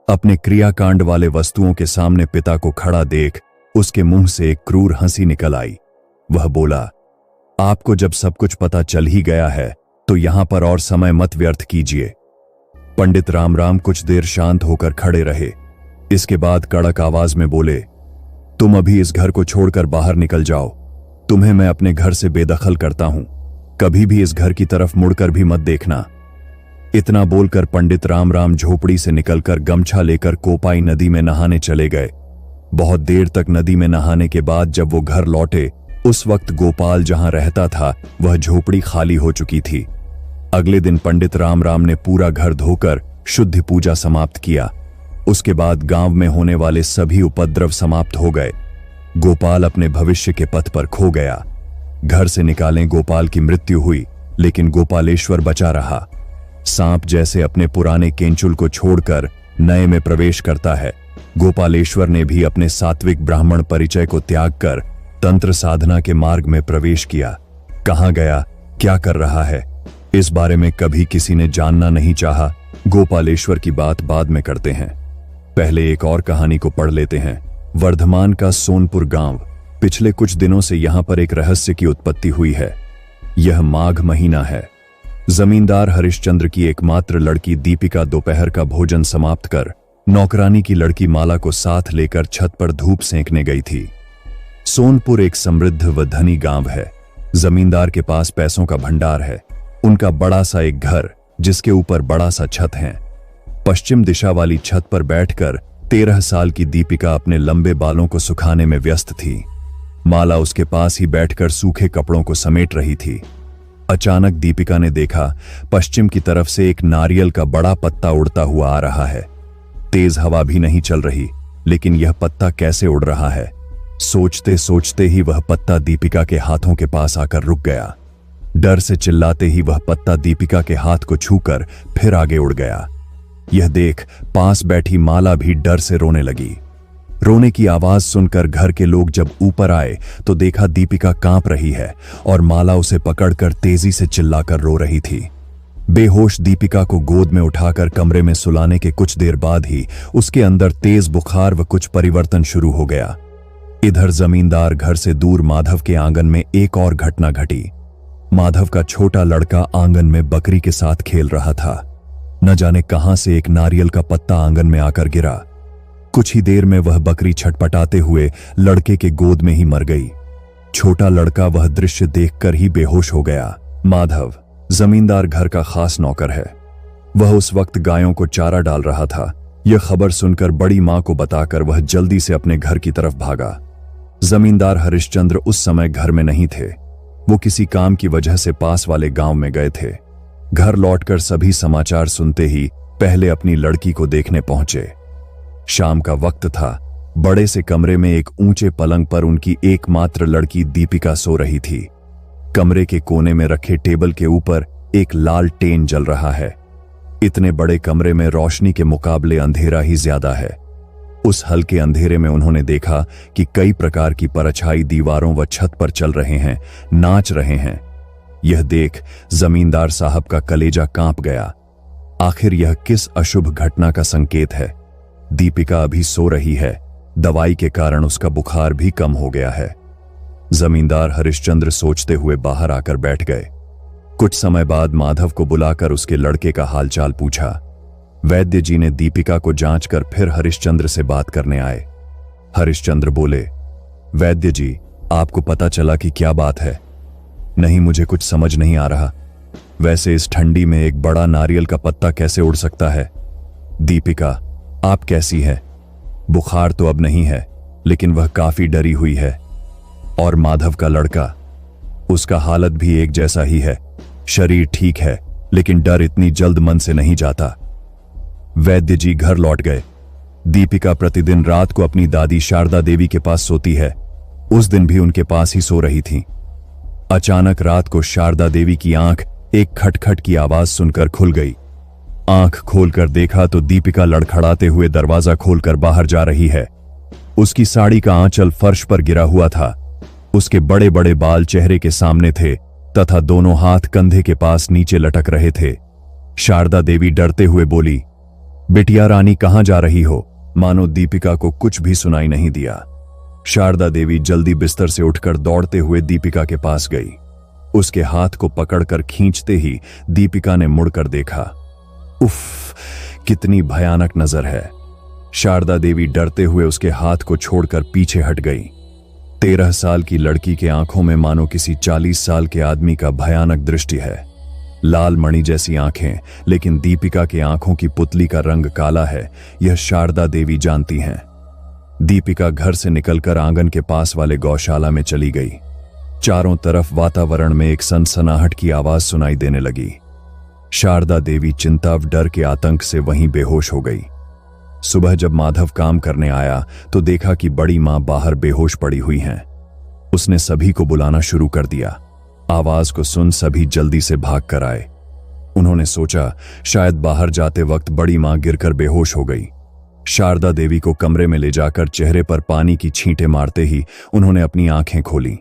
अपने क्रियाकांड वाले वस्तुओं के सामने पिता को खड़ा देख उसके मुंह से एक क्रूर हंसी निकल आई। वह बोला, आपको जब सब कुछ पता चल ही गया है तो यहां पर और समय मत व्यर्थ कीजिए। पंडित राम राम कुछ देर शांत होकर खड़े रहे। इसके बाद कड़क आवाज में बोले, तुम अभी इस घर को छोड़कर बाहर निकल जाओ। तुम्हें मैं अपने घर से बेदखल करता हूं। कभी भी इस घर की तरफ मुड़कर भी मत देखना। इतना बोलकर पंडित राम राम झोपड़ी से निकलकर गमछा लेकर कोपाई नदी में नहाने चले गए। बहुत देर तक नदी में नहाने के बाद जब वो घर लौटे, उस वक्त गोपाल जहां रहता था वह झोपड़ी खाली हो चुकी थी। अगले दिन पंडित राम राम ने पूरा घर धोकर शुद्ध पूजा समाप्त किया। उसके बाद गांव में होने वाले सभी उपद्रव समाप्त हो गए। गोपाल अपने भविष्य के पथ पर खो गया। घर से निकालें गोपाल की मृत्यु हुई, लेकिन गोपालेश्वर बचा रहा। सांप जैसे अपने पुराने केंचुल को छोड़कर नए में प्रवेश करता है, गोपालेश्वर ने भी अपने सात्विक ब्राह्मण परिचय को त्याग कर तंत्र साधना के मार्ग में प्रवेश किया। कहां गया, क्या कर रहा है, इस बारे में कभी किसी ने जानना नहीं चाहा। गोपालेश्वर की बात बाद में करते हैं। पहले एक और कहानी को पढ़ लेते हैं। वर्धमान का सोनपुर गांव। पिछले कुछ दिनों से यहां पर एक रहस्य की उत्पत्ति हुई है। यह माघ महीना है। जमींदार हरिश्चंद्र की एकमात्र लड़की दीपिका दोपहर का भोजन समाप्त कर नौकरानी की लड़की माला को साथ लेकर छत पर धूप सेंकने गई थी। सोनपुर एक समृद्ध व धनी गांव है। जमींदार के पास पैसों का भंडार है। उनका बड़ा सा एक घर, जिसके ऊपर बड़ा सा छत है। पश्चिम दिशा वाली छत पर बैठकर 13 साल की दीपिका अपने लंबे बालों को सुखाने में व्यस्त थी। माला उसके पास ही बैठकर सूखे कपड़ों को समेट रही थी। अचानक दीपिका ने देखा पश्चिम की तरफ से एक नारियल का बड़ा पत्ता उड़ता हुआ आ रहा है। तेज हवा भी नहीं चल रही, लेकिन यह पत्ता कैसे उड़ रहा है? सोचते सोचते ही वह पत्ता दीपिका के हाथों के पास आकर रुक गया। डर से चिल्लाते ही वह पत्ता दीपिका के हाथ को छूकर फिर आगे उड़ गया। यह देख पास बैठी माला भी डर से रोने लगी। रोने की आवाज सुनकर घर के लोग जब ऊपर आए तो देखा दीपिका कांप रही है और माला उसे पकड़कर तेजी से चिल्लाकर रो रही थी। बेहोश दीपिका को गोद में उठाकर कमरे में सुलाने के कुछ देर बाद ही उसके अंदर तेज बुखार व कुछ परिवर्तन शुरू हो गया। इधर जमींदार घर से दूर माधव के आंगन में एक और घटना घटी। माधव का छोटा लड़का आंगन में बकरी के साथ खेल रहा था। न जाने कहां से एक नारियल का पत्ता आंगन में आकर गिरा। कुछ ही देर में वह बकरी छटपटाते हुए लड़के के गोद में ही मर गई। छोटा लड़का वह दृश्य देखकर ही बेहोश हो गया। माधव जमींदार घर का खास नौकर है। वह उस वक्त गायों को चारा डाल रहा था। यह खबर सुनकर बड़ी मां को बताकर वह जल्दी से अपने घर की तरफ भागा। जमींदार हरिश्चंद्र उस समय घर में नहीं थे। वो किसी काम की वजह से पास वाले गांव में गए थे। घर लौटकर सभी समाचार सुनते ही पहले अपनी लड़की को देखने पहुंचे। शाम का वक्त था। बड़े से कमरे में एक ऊंचे पलंग पर उनकी एकमात्र लड़की दीपिका सो रही थी। कमरे के कोने में रखे टेबल के ऊपर एक लाल टेन जल रहा है। इतने बड़े कमरे में रोशनी के मुकाबले अंधेरा ही ज्यादा है। उस हल्के अंधेरे में उन्होंने देखा कि कई प्रकार की परछाई दीवारों व छत पर चल रहे हैं, नाच रहे हैं। यह देख जमींदार साहब का कलेजा कांप गया। आखिर यह किस अशुभ घटना का संकेत है? दीपिका अभी सो रही है, दवाई के कारण उसका बुखार भी कम हो गया है। जमींदार हरिश्चंद्र सोचते हुए बाहर आकर बैठ गए। कुछ समय बाद माधव को बुलाकर उसके लड़के का हालचाल पूछा। वैद्य जी ने दीपिका को जांचकर फिर हरिश्चंद्र से बात करने आए। हरिश्चंद्र बोले, वैद्य जी, आपको पता चला कि क्या बात है? नहीं, मुझे कुछ समझ नहीं आ रहा। वैसे इस ठंडी में एक बड़ा नारियल का पत्ता कैसे उड़ सकता है? दीपिका, आप कैसी है? बुखार तो अब नहीं है, लेकिन वह काफी डरी हुई है। और माधव का लड़का, उसका हालत भी एक जैसा ही है। शरीर ठीक है, लेकिन डर इतनी जल्द मन से नहीं जाता। वैद्य जी घर लौट गए। दीपिका प्रतिदिन रात को अपनी दादी शारदा देवी के पास सोती है। उस दिन भी उनके पास ही सो रही थी। अचानक रात को शारदा देवी की आंख एक खटखट की आवाज सुनकर खुल गई। आंख खोलकर देखा तो दीपिका लड़खड़ाते हुए दरवाजा खोलकर बाहर जा रही है। उसकी साड़ी का आंचल फर्श पर गिरा हुआ था। उसके बड़े बड़े बाल चेहरे के सामने थे तथा दोनों हाथ कंधे के पास नीचे लटक रहे थे। शारदा देवी डरते हुए बोली, बिटिया रानी, कहां जा रही हो? मानो दीपिका को कुछ भी सुनाई नहीं दिया। शारदा देवी जल्दी बिस्तर से उठकर दौड़ते हुए दीपिका के पास गई। उसके हाथ को पकड़कर खींचते ही दीपिका ने मुड़कर देखा। उफ, कितनी भयानक नजर है। शारदा देवी डरते हुए उसके हाथ को छोड़कर पीछे हट गई। 13 साल की लड़की के आंखों में मानो किसी 40 साल के आदमी का भयानक दृष्टि है। लाल मणि जैसी आंखें, लेकिन दीपिका की आंखों की पुतली का रंग काला है, यह शारदा देवी जानती हैं। दीपिका घर से निकलकर आंगन के पास वाले गौशाला में चली गई। चारों तरफ वातावरण में एक सनसनाहट की आवाज सुनाई देने लगी। शारदा देवी चिंता व डर के आतंक से वहीं बेहोश हो गई। सुबह जब माधव काम करने आया तो देखा कि बड़ी मां बाहर बेहोश पड़ी हुई हैं। उसने सभी को बुलाना शुरू कर दिया। आवाज को सुन सभी जल्दी से भाग कर आए। उन्होंने सोचा शायद बाहर जाते वक्त बड़ी मां गिरकर बेहोश हो गई। शारदा देवी को कमरे में ले जाकर चेहरे पर पानी की छींटे मारते ही उन्होंने अपनी आंखें खोली।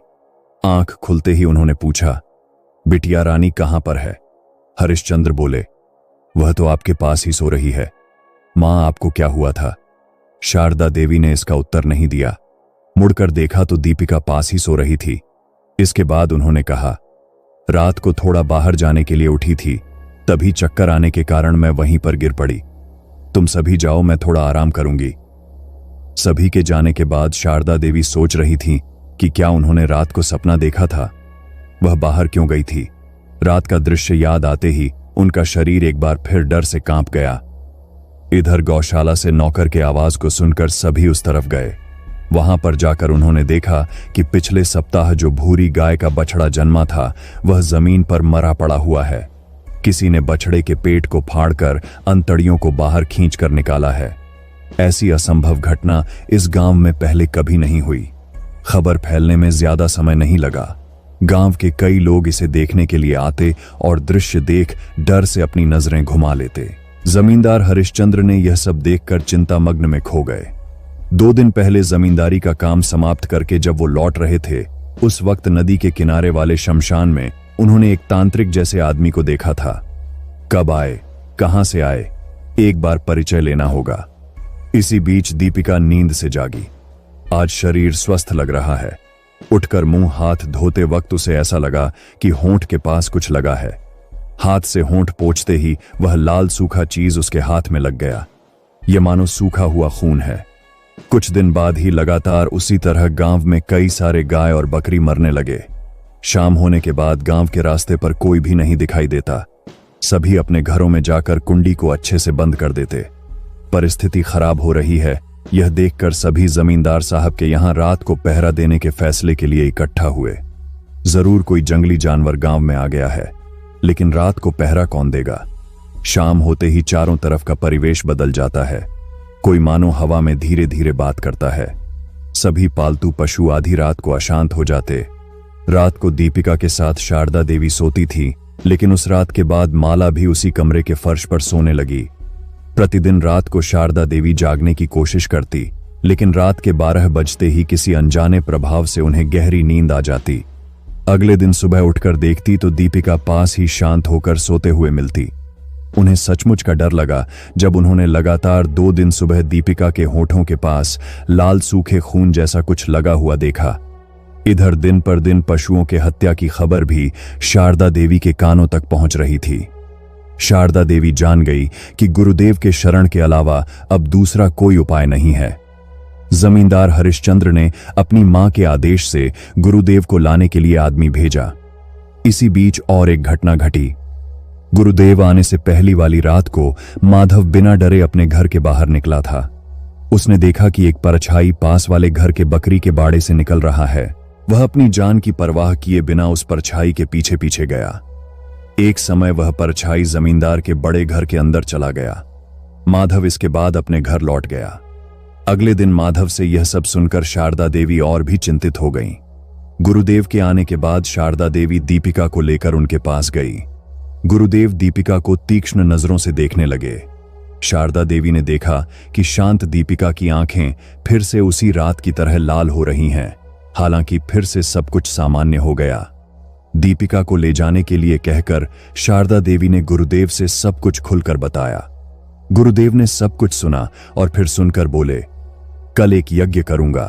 आंख खुलते ही उन्होंने पूछा, बिटिया रानी कहां पर है? हरिश्चंद्र बोले, वह तो आपके पास ही सो रही है। मां, आपको क्या हुआ था? शारदा देवी ने इसका उत्तर नहीं दिया। मुड़कर देखा तो दीपिका पास ही सो रही थी। इसके बाद उन्होंने कहा, रात को थोड़ा बाहर जाने के लिए उठी थी, तभी चक्कर आने के कारण मैं वहीं पर गिर पड़ी। तुम सभी जाओ, मैं थोड़ा आराम करूंगी। सभी के जाने के बाद शारदा देवी सोच रही थी कि क्या उन्होंने रात को सपना देखा था? वह बाहर क्यों गई थी? रात का दृश्य याद आते ही उनका शरीर एक बार फिर डर से कांप गया। इधर गौशाला से नौकर के आवाज को सुनकर सभी उस तरफ गए। वहां पर जाकर उन्होंने देखा कि पिछले सप्ताह जो भूरी गाय का बछड़ा जन्मा था वह जमीन पर मरा पड़ा हुआ है। किसी ने बछड़े के पेट को फाड़कर अंतड़ियों को बाहर खींचकर निकाला है। ऐसी असंभव घटना इस गांव में पहले कभी नहीं हुई। खबर फैलने में ज्यादा समय नहीं लगा। गांव के कई लोग इसे देखने के लिए आते और दृश्य देख डर से अपनी नजरें घुमा लेते। जमींदार हरिश्चंद्र ने यह सब देखकर चिंतामग्न में खो गए। 2 दिन पहले जमींदारी का काम समाप्त करके जब वो लौट रहे थे, उस वक्त नदी के किनारे वाले शमशान में उन्होंने एक तांत्रिक जैसे आदमी को देखा था। कब आए, कहां से आए, एक बार परिचय लेना होगा। इसी बीच दीपिका नींद से जागी। आज शरीर स्वस्थ लग रहा है। उठकर मुंह हाथ धोते वक्त उसे ऐसा लगा कि होंठ के पास कुछ लगा है। हाथ से होंठ पोंछते ही वह लाल सूखा चीज उसके हाथ में लग गया। यह मानो सूखा हुआ खून है। कुछ दिन बाद ही लगातार उसी तरह गांव में कई सारे गाय और बकरी मरने लगे। शाम होने के बाद गांव के रास्ते पर कोई भी नहीं दिखाई देता। सभी अपने घरों में जाकर कुंडी को अच्छे से बंद कर देते। परिस्थिति खराब हो रही है, यह देखकर सभी जमींदार साहब के यहां रात को पहरा देने के फैसले के लिए इकट्ठा हुए। जरूर कोई जंगली जानवर गांव में आ गया है, लेकिन रात को पहरा कौन देगा? शाम होते ही चारों तरफ का परिवेश बदल जाता है। कोई मानो हवा में धीरे धीरे बात करता है। सभी पालतू पशु आधी रात को अशांत हो जाते। रात को दीपिका के साथ शारदा देवी सोती थी, लेकिन उस रात के बाद माला भी उसी कमरे के फर्श पर सोने लगी। प्रतिदिन रात को शारदा देवी जागने की कोशिश करती, लेकिन रात के 12 बजते ही किसी अनजाने प्रभाव से उन्हें गहरी नींद आ जाती। अगले दिन सुबह उठकर देखती तो दीपिका पास ही शांत होकर सोते हुए मिलती। उन्हें सचमुच का डर लगा जब उन्होंने लगातार 2 दिन सुबह दीपिका के होठों के पास लाल सूखे खून जैसा कुछ लगा हुआ देखा। इधर दिन पर दिन पशुओं के हत्या की खबर भी शारदा देवी के कानों तक पहुंच रही थी। शारदा देवी जान गई कि गुरुदेव के शरण के अलावा अब दूसरा कोई उपाय नहीं है। जमींदार हरिश्चंद्र ने अपनी मां के आदेश से गुरुदेव को लाने के लिए आदमी भेजा। इसी बीच और एक घटना घटी। गुरुदेव आने से पहली वाली रात को माधव बिना डरे अपने घर के बाहर निकला था। उसने देखा कि एक परछाई पास वाले घर के बकरी के बाड़े से निकल रहा है। वह अपनी जान की परवाह किए बिना उस परछाई के पीछे पीछे गया। एक समय वह परछाई जमींदार के बड़े घर के अंदर चला गया। माधव इसके बाद अपने घर लौट गया। अगले दिन माधव से यह सब सुनकर शारदा देवी और भी चिंतित हो गईं। गुरुदेव के आने के बाद शारदा देवी दीपिका को लेकर उनके पास गई। गुरुदेव दीपिका को तीक्ष्ण नजरों से देखने लगे। शारदा देवी ने देखा कि शांत दीपिका की आंखें फिर से उसी रात की तरह लाल हो रही हैं। हालांकि फिर से सब कुछ सामान्य हो गया। दीपिका को ले जाने के लिए कहकर शारदा देवी ने गुरुदेव से सब कुछ खुलकर बताया। गुरुदेव ने सब कुछ सुना और फिर सुनकर बोले, कल एक यज्ञ करूंगा।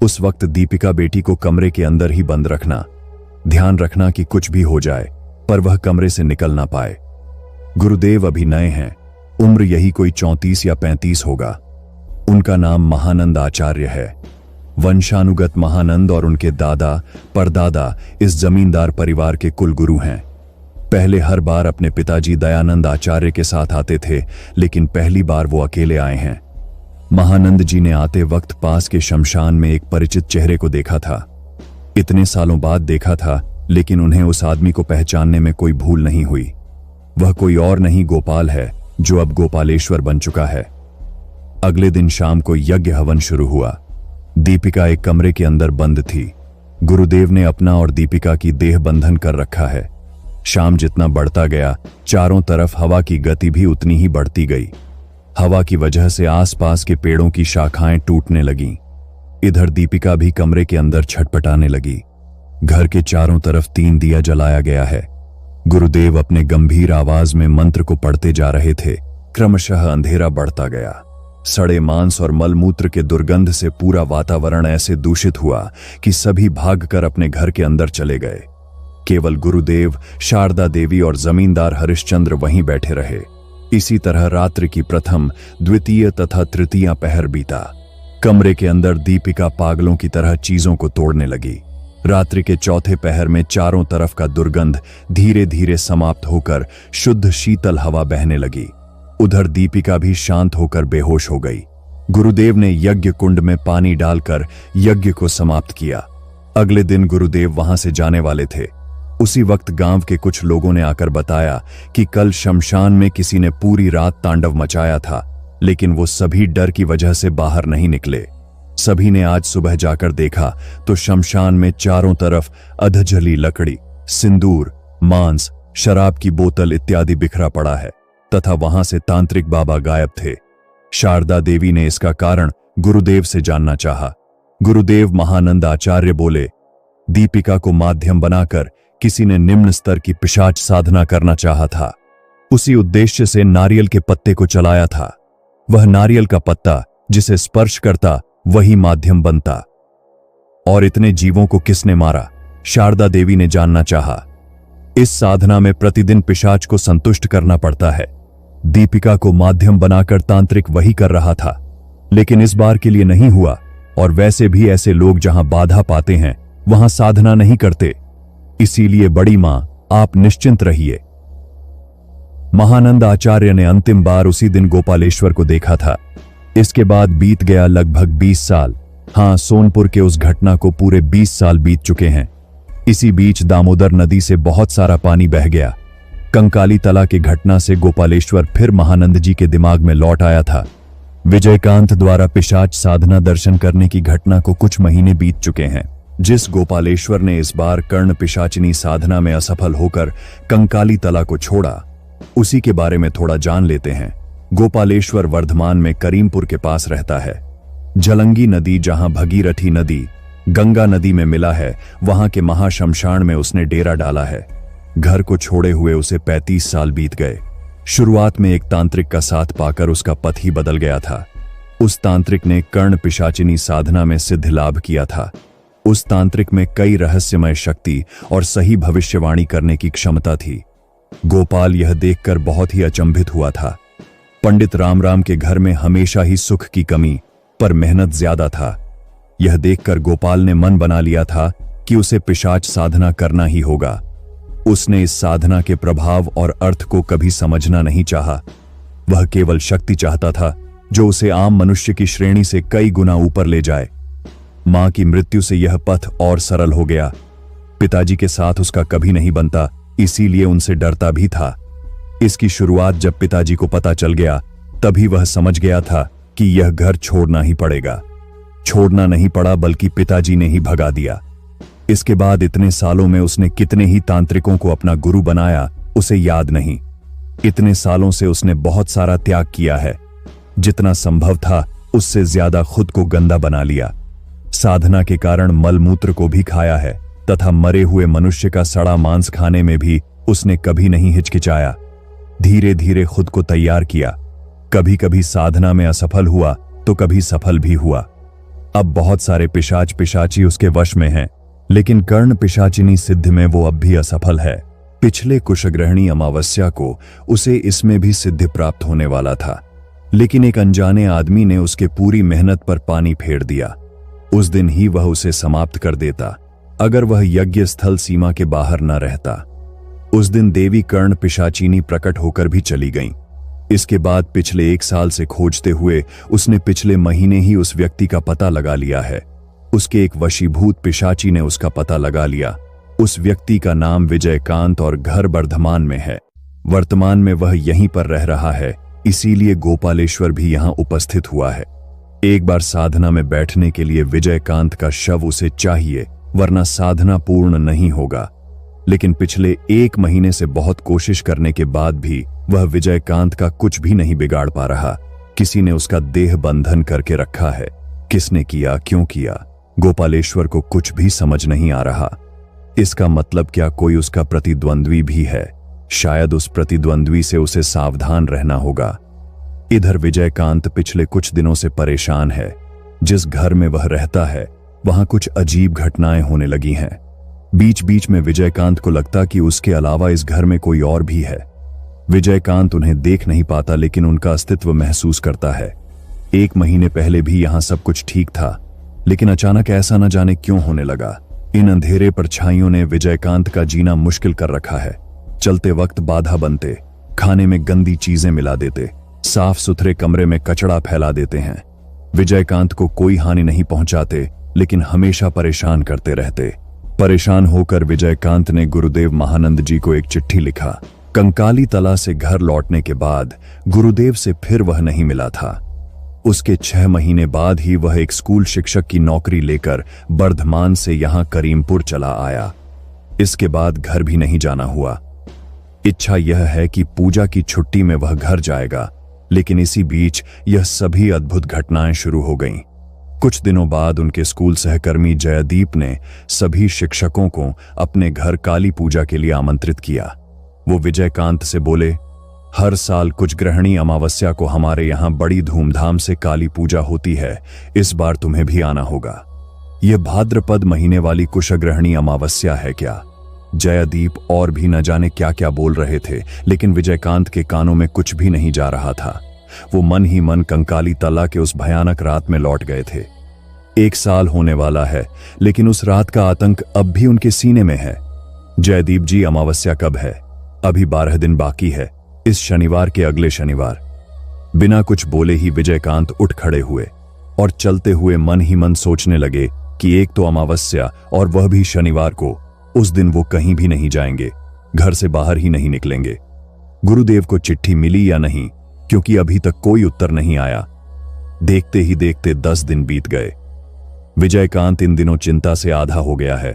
उस वक्त दीपिका बेटी को कमरे के अंदर ही बंद रखना। ध्यान रखना कि कुछ भी हो जाए पर वह कमरे से निकल ना पाए। गुरुदेव अभी नए हैं, उम्र यही कोई 34 या 35 होगा। उनका नाम महानंद आचार्य है। वंशानुगत महानंद और उनके दादा परदादा इस जमींदार परिवार के कुलगुरु हैं। पहले हर बार अपने पिताजी दयानंद आचार्य के साथ आते थे, लेकिन पहली बार वो अकेले आए हैं। महानंद जी ने आते वक्त पास के शमशान में एक परिचित चेहरे को देखा था। इतने सालों बाद देखा था, लेकिन उन्हें उस आदमी को पहचानने में कोई भूल नहीं हुई। वह कोई और नहीं गोपाल है, जो अब गोपालेश्वर बन चुका है। अगले दिन शाम को यज्ञ हवन शुरू हुआ। दीपिका एक कमरे के अंदर बंद थी। गुरुदेव ने अपना और दीपिका की देह बंधन कर रखा है। शाम जितना बढ़ता गया, चारों तरफ हवा की गति भी उतनी ही बढ़ती गई। हवा की वजह से आसपास के पेड़ों की शाखाएं टूटने लगीं। इधर दीपिका भी कमरे के अंदर छटपटाने लगी। घर के चारों तरफ 3 दिया जलाया गया है। गुरुदेव अपने गंभीर आवाज में मंत्र को पढ़ते जा रहे थे। क्रमशः अंधेरा बढ़ता गया। सड़े मांस और मलमूत्र के दुर्गंध से पूरा वातावरण ऐसे दूषित हुआ कि सभी भागकर अपने घर के अंदर चले गए। केवल गुरुदेव, शारदा देवी और जमींदार हरिश्चंद्र वहीं बैठे रहे। इसी तरह रात्रि की प्रथम, द्वितीय तथा तृतीय पहर बीता। कमरे के अंदर दीपिका पागलों की तरह चीजों को तोड़ने लगी। रात्रि के चौथे पहर में चारों तरफ का दुर्गंध धीरे धीरे समाप्त होकर शुद्ध शीतल हवा बहने लगी। उधर दीपिका भी शांत होकर बेहोश हो गई। गुरुदेव ने यज्ञ कुंड में पानी डालकर यज्ञ को समाप्त किया। अगले दिन गुरुदेव वहां से जाने वाले थे। उसी वक्त गांव के कुछ लोगों ने आकर बताया कि कल शमशान में किसी ने पूरी रात तांडव मचाया था, लेकिन वो सभी डर की वजह से बाहर नहीं निकले। सभी ने आज सुबह जाकर देखा तो शमशान में चारों तरफ अधजली लकड़ी, सिंदूर, मांस, शराब की बोतल इत्यादि बिखरा पड़ा है तथा वहां से तांत्रिक बाबा गायब थे। शारदा देवी ने इसका कारण गुरुदेव से जानना चाहा। गुरुदेव महानंद आचार्य बोले, दीपिका को माध्यम बनाकर किसी ने निम्न स्तर की पिशाच साधना करना चाहा था। उसी उद्देश्य से नारियल के पत्ते को चलाया था। वह नारियल का पत्ता जिसे स्पर्श करता वही माध्यम बनता। और इतने जीवों को किसने मारा? शारदा देवी ने जानना चाहा। इस साधना में प्रतिदिन पिशाच को संतुष्ट करना पड़ता है। दीपिका को माध्यम बनाकर तांत्रिक वही कर रहा था, लेकिन इस बार के लिए नहीं हुआ। और वैसे भी ऐसे लोग जहां बाधा पाते हैं वहां साधना नहीं करते। इसीलिए बड़ी मां, आप निश्चिंत रहिए। महानंद आचार्य ने अंतिम बार उसी दिन गोपालेश्वर को देखा था। इसके बाद बीत गया लगभग 20 साल। हां, सोनपुर के उस घटना को पूरे 20 साल बीत चुके हैं। इसी बीच दामोदर नदी से बहुत सारा पानी बह गया। कंकाली तला की घटना से गोपालेश्वर फिर महानंद जी के दिमाग में लौट आया था। विजयकांत द्वारा पिशाच साधना दर्शन करने की घटना को कुछ महीने बीत चुके हैं। जिस गोपालेश्वर ने इस बार कर्ण पिशाचिनी साधना में असफल होकर कंकाली तला को छोड़ा, उसी के बारे में थोड़ा जान लेते हैं। गोपालेश्वर वर्धमान में करीमपुर के पास रहता है। जलंगी नदी जहां भगीरथी नदी गंगा नदी में मिला है, वहां के महाशमशान में उसने डेरा डाला है। घर को छोड़े हुए उसे 35 साल बीत गए। शुरुआत में एक तांत्रिक का साथ पाकर उसका पथ ही बदल गया था। उस तांत्रिक ने कर्ण पिशाचिनी साधना में सिद्ध लाभ किया था। उस तांत्रिक में कई रहस्यमय शक्ति और सही भविष्यवाणी करने की क्षमता थी। गोपाल यह देखकर बहुत ही अचंभित हुआ था। पंडित राम के घर में हमेशा ही सुख की कमी पर मेहनत ज्यादा था। यह देखकर गोपाल ने मन बना लिया था कि उसे पिशाच साधना करना ही होगा। उसने इस साधना के प्रभाव और अर्थ को कभी समझना नहीं चाहा। वह केवल शक्ति चाहता था जो उसे आम मनुष्य की श्रेणी से कई गुना ऊपर ले जाए। मां की मृत्यु से यह पथ और सरल हो गया। पिताजी के साथ उसका कभी नहीं बनता, इसीलिए उनसे डरता भी था। इसकी शुरुआत जब पिताजी को पता चल गया, तभी वह समझ गया था कि यह घर छोड़ना ही पड़ेगा। छोड़ना नहीं पड़ा, बल्कि पिताजी ने ही भगा दिया। इसके बाद इतने सालों में उसने कितने ही तांत्रिकों को अपना गुरु बनाया, उसे याद नहीं। इतने सालों से उसने बहुत सारा त्याग किया है। जितना संभव था उससे ज्यादा खुद को गंदा बना लिया। साधना के कारण मलमूत्र को भी खाया है तथा मरे हुए मनुष्य का सड़ा मांस खाने में भी उसने कभी नहीं हिचकिचाया। धीरे धीरे खुद को तैयार किया। कभी कभी साधना में असफल हुआ तो कभी सफल भी हुआ। अब बहुत सारे पिशाच पिशाची उसके वश में हैं, लेकिन कर्ण पिशाचिनी सिद्धि में वो अब भी असफल है। पिछले कुशग्रहणी अमावस्या को उसे इसमें भी सिद्धि प्राप्त होने वाला था, लेकिन एक अनजाने आदमी ने उसके पूरी मेहनत पर पानी फेर दिया। उस दिन ही वह उसे समाप्त कर देता, अगर वह यज्ञ स्थल सीमा के बाहर न रहता। उस दिन देवी कर्ण पिशाचिनी प्रकट होकर भी चली गईं। इसके बाद पिछले 1 साल से खोजते हुए उसने पिछले महीने ही उस व्यक्ति का पता लगा लिया है। उसके एक वशीभूत पिशाची ने उसका पता लगा लिया। उस व्यक्ति का नाम विजयकांत और घर वर्धमान में है। वर्तमान में वह यहीं पर रह रहा है, इसीलिए गोपालेश्वर भी यहां उपस्थित हुआ है। एक बार साधना में बैठने के लिए विजयकांत का शव उसे चाहिए, वरना साधना पूर्ण नहीं होगा। लेकिन पिछले 1 महीने से बहुत कोशिश करने के बाद भी वह विजयकांत का कुछ भी नहीं बिगाड़ पा रहा। किसी ने उसका देह बंधन करके रखा है। किसने किया, क्यों किया, गोपालेश्वर को कुछ भी समझ नहीं आ रहा। इसका मतलब क्या कोई उसका प्रतिद्वंद्वी भी है? शायद उस प्रतिद्वंद्वी से उसे सावधान रहना होगा। इधर विजयकांत पिछले कुछ दिनों से परेशान है। जिस घर में वह रहता है वहां कुछ अजीब घटनाएं होने लगी हैं। बीच बीच में विजयकांत को लगता कि उसके अलावा इस घर में कोई और भी है। विजयकांत उन्हें देख नहीं पाता, लेकिन उनका अस्तित्व महसूस करता है। 1 महीने पहले भी यहां सब कुछ ठीक था, लेकिन अचानक ऐसा न जाने क्यों होने लगा। इन अंधेरे परछाइयों ने विजयकांत का जीना मुश्किल कर रखा है। चलते वक्त बाधा बनते, खाने में गंदी चीजें मिला देते, साफ सुथरे कमरे में कचड़ा फैला देते हैं। विजयकांत को कोई हानि नहीं पहुंचाते, लेकिन हमेशा परेशान करते रहते। परेशान होकर विजयकांत ने गुरुदेव महानंद जी को एक चिट्ठी लिखा। कंकाली तला से घर लौटने के बाद गुरुदेव से फिर वह नहीं मिला था। उसके 6 महीने बाद ही वह एक स्कूल शिक्षक की नौकरी लेकर वर्धमान से यहां करीमपुर चला आया। इसके बाद घर भी नहीं जाना हुआ। इच्छा यह है कि पूजा की छुट्टी में वह घर जाएगा, लेकिन इसी बीच यह सभी अद्भुत घटनाएं शुरू हो गईं। कुछ दिनों बाद उनके स्कूल सहकर्मी जयदीप ने सभी शिक्षकों को अपने घर काली पूजा के लिए आमंत्रित किया। वो विजयकांत से बोले, हर साल कुछ ग्रहणी अमावस्या को हमारे यहाँ बड़ी धूमधाम से काली पूजा होती है, इस बार तुम्हें भी आना होगा। यह भाद्रपद महीने वाली कुशग्रहणी अमावस्या है क्या? जयदीप और भी न जाने क्या क्या बोल रहे थे, लेकिन विजयकांत के कानों में कुछ भी नहीं जा रहा था। वो मन ही मन कंकाली तला के उस भयानक रात में लौट गए थे। 1 साल होने वाला है, लेकिन उस रात का आतंक अब भी उनके सीने में है। जयदीप जी, अमावस्या कब है? अभी 12 दिन बाकी है, इस शनिवार के अगले शनिवार। बिना कुछ बोले ही विजयकांत उठ खड़े हुए और चलते हुए मन ही मन सोचने लगे कि एक तो अमावस्या और वह भी शनिवार को। उस दिन वो कहीं भी नहीं जाएंगे, घर से बाहर ही नहीं निकलेंगे। गुरुदेव को चिट्ठी मिली या नहीं, क्योंकि अभी तक कोई उत्तर नहीं आया। देखते ही देखते 10 दिन बीत गए। विजयकांत इन दिनों चिंता से आधा हो गया है।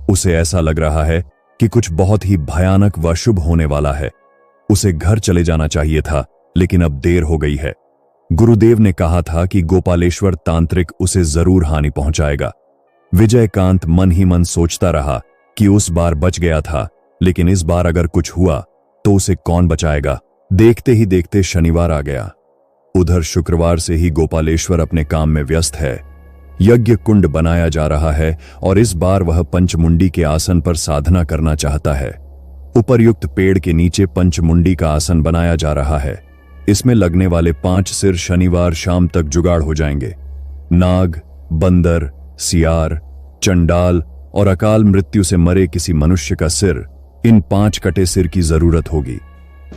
उसे ऐसा लग रहा है कि कुछ बहुत ही भयानक व शुभ होने वाला है। उसे घर चले जाना चाहिए था, लेकिन अब देर हो गई है। गुरुदेव ने कहा था कि गोपालेश्वर तांत्रिक उसे जरूर हानि पहुंचाएगा। विजयकांत मन ही मन सोचता रहा कि उस बार बच गया था, लेकिन इस बार अगर कुछ हुआ तो उसे कौन बचाएगा। देखते ही देखते शनिवार आ गया। उधर शुक्रवार से ही गोपालेश्वर अपने काम में व्यस्त है। यज्ञ कुंड बनाया जा रहा है और इस बार वह पंचमुंडी के आसन पर साधना करना चाहता है। उपर्युक्त पेड़ के नीचे पंचमुंडी का आसन बनाया जा रहा है। इसमें लगने वाले 5 सिर शनिवार शाम तक जुगाड़ हो जाएंगे। नाग, बंदर, सियार, चंडाल और अकाल मृत्यु से मरे किसी मनुष्य का सिर, इन 5 कटे सिर की जरूरत होगी।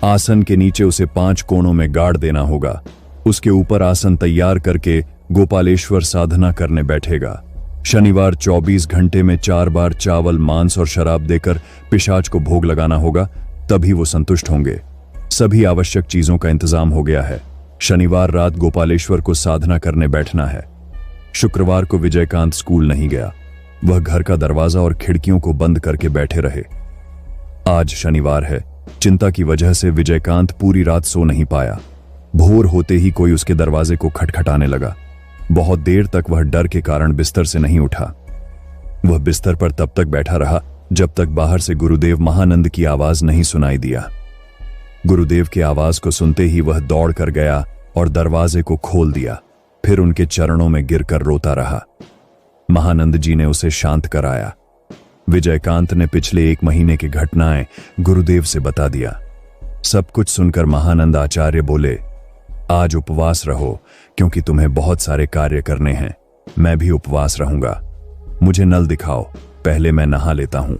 आसन के नीचे उसे 5 कोणों में गाड़ देना होगा। उसके ऊपर आसन तैयार करके गोपालेश्वर साधना करने बैठेगा। शनिवार 24 घंटे में 4 बार चावल, मांस और शराब देकर पिशाच को भोग लगाना होगा, तभी वो संतुष्ट होंगे। सभी आवश्यक चीजों का इंतजाम हो गया है। शनिवार रात गोपालेश्वर को साधना करने बैठना है। शुक्रवार को विजयकांत स्कूल नहीं गया। वह घर का दरवाजा और खिड़कियों को बंद करके बैठे रहे। आज शनिवार है। चिंता की वजह से विजयकांत पूरी रात सो नहीं पाया। भोर होते ही कोई उसके दरवाजे को खटखटाने लगा। बहुत देर तक वह डर के कारण बिस्तर से नहीं उठा। वह बिस्तर पर तब तक बैठा रहा जब तक बाहर से गुरुदेव महानंद की आवाज नहीं सुनाई दिया। गुरुदेव की आवाज को सुनते ही वह दौड़ कर गया और दरवाजे को खोल दिया। फिर उनके चरणों में गिरकर रोता रहा। महानंद जी ने उसे शांत कराया। विजयकांत ने पिछले 1 महीने की घटनाएं गुरुदेव से बता दिया। सब कुछ सुनकर महानंद आचार्य बोले, आज उपवास रहो, क्योंकि तुम्हें बहुत सारे कार्य करने हैं। मैं भी उपवास रहूंगा। मुझे नल दिखाओ, पहले मैं नहा लेता हूं।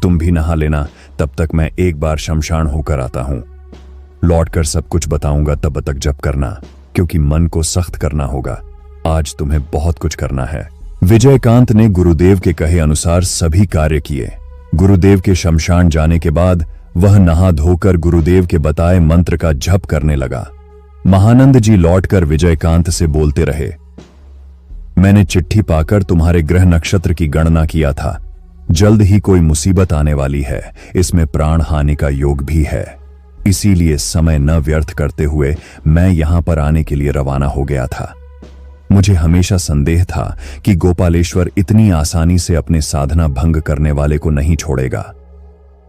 तुम भी नहा लेना, तब तक मैं एक बार शमशान होकर आता हूं। लौटकर सब कुछ बताऊंगा, तब तक जप करना, क्योंकि मन को सख्त करना होगा। आज तुम्हें बहुत कुछ करना है। विजयकांत ने गुरुदेव के कहे अनुसार सभी कार्य किए। गुरुदेव के शमशान जाने के बाद वह नहा धोकर गुरुदेव के बताए मंत्र का जप करने लगा। महानंद जी लौटकर विजयकांत से बोलते रहे, मैंने चिट्ठी पाकर तुम्हारे ग्रह नक्षत्र की गणना किया था। जल्द ही कोई मुसीबत आने वाली है। इसमें प्राण हानि का योग भी है। इसीलिए समय न व्यर्थ करते हुए मैं यहां पर आने के लिए रवाना हो गया था। मुझे हमेशा संदेह था कि गोपालेश्वर इतनी आसानी से अपने साधना भंग करने वाले को नहीं छोड़ेगा,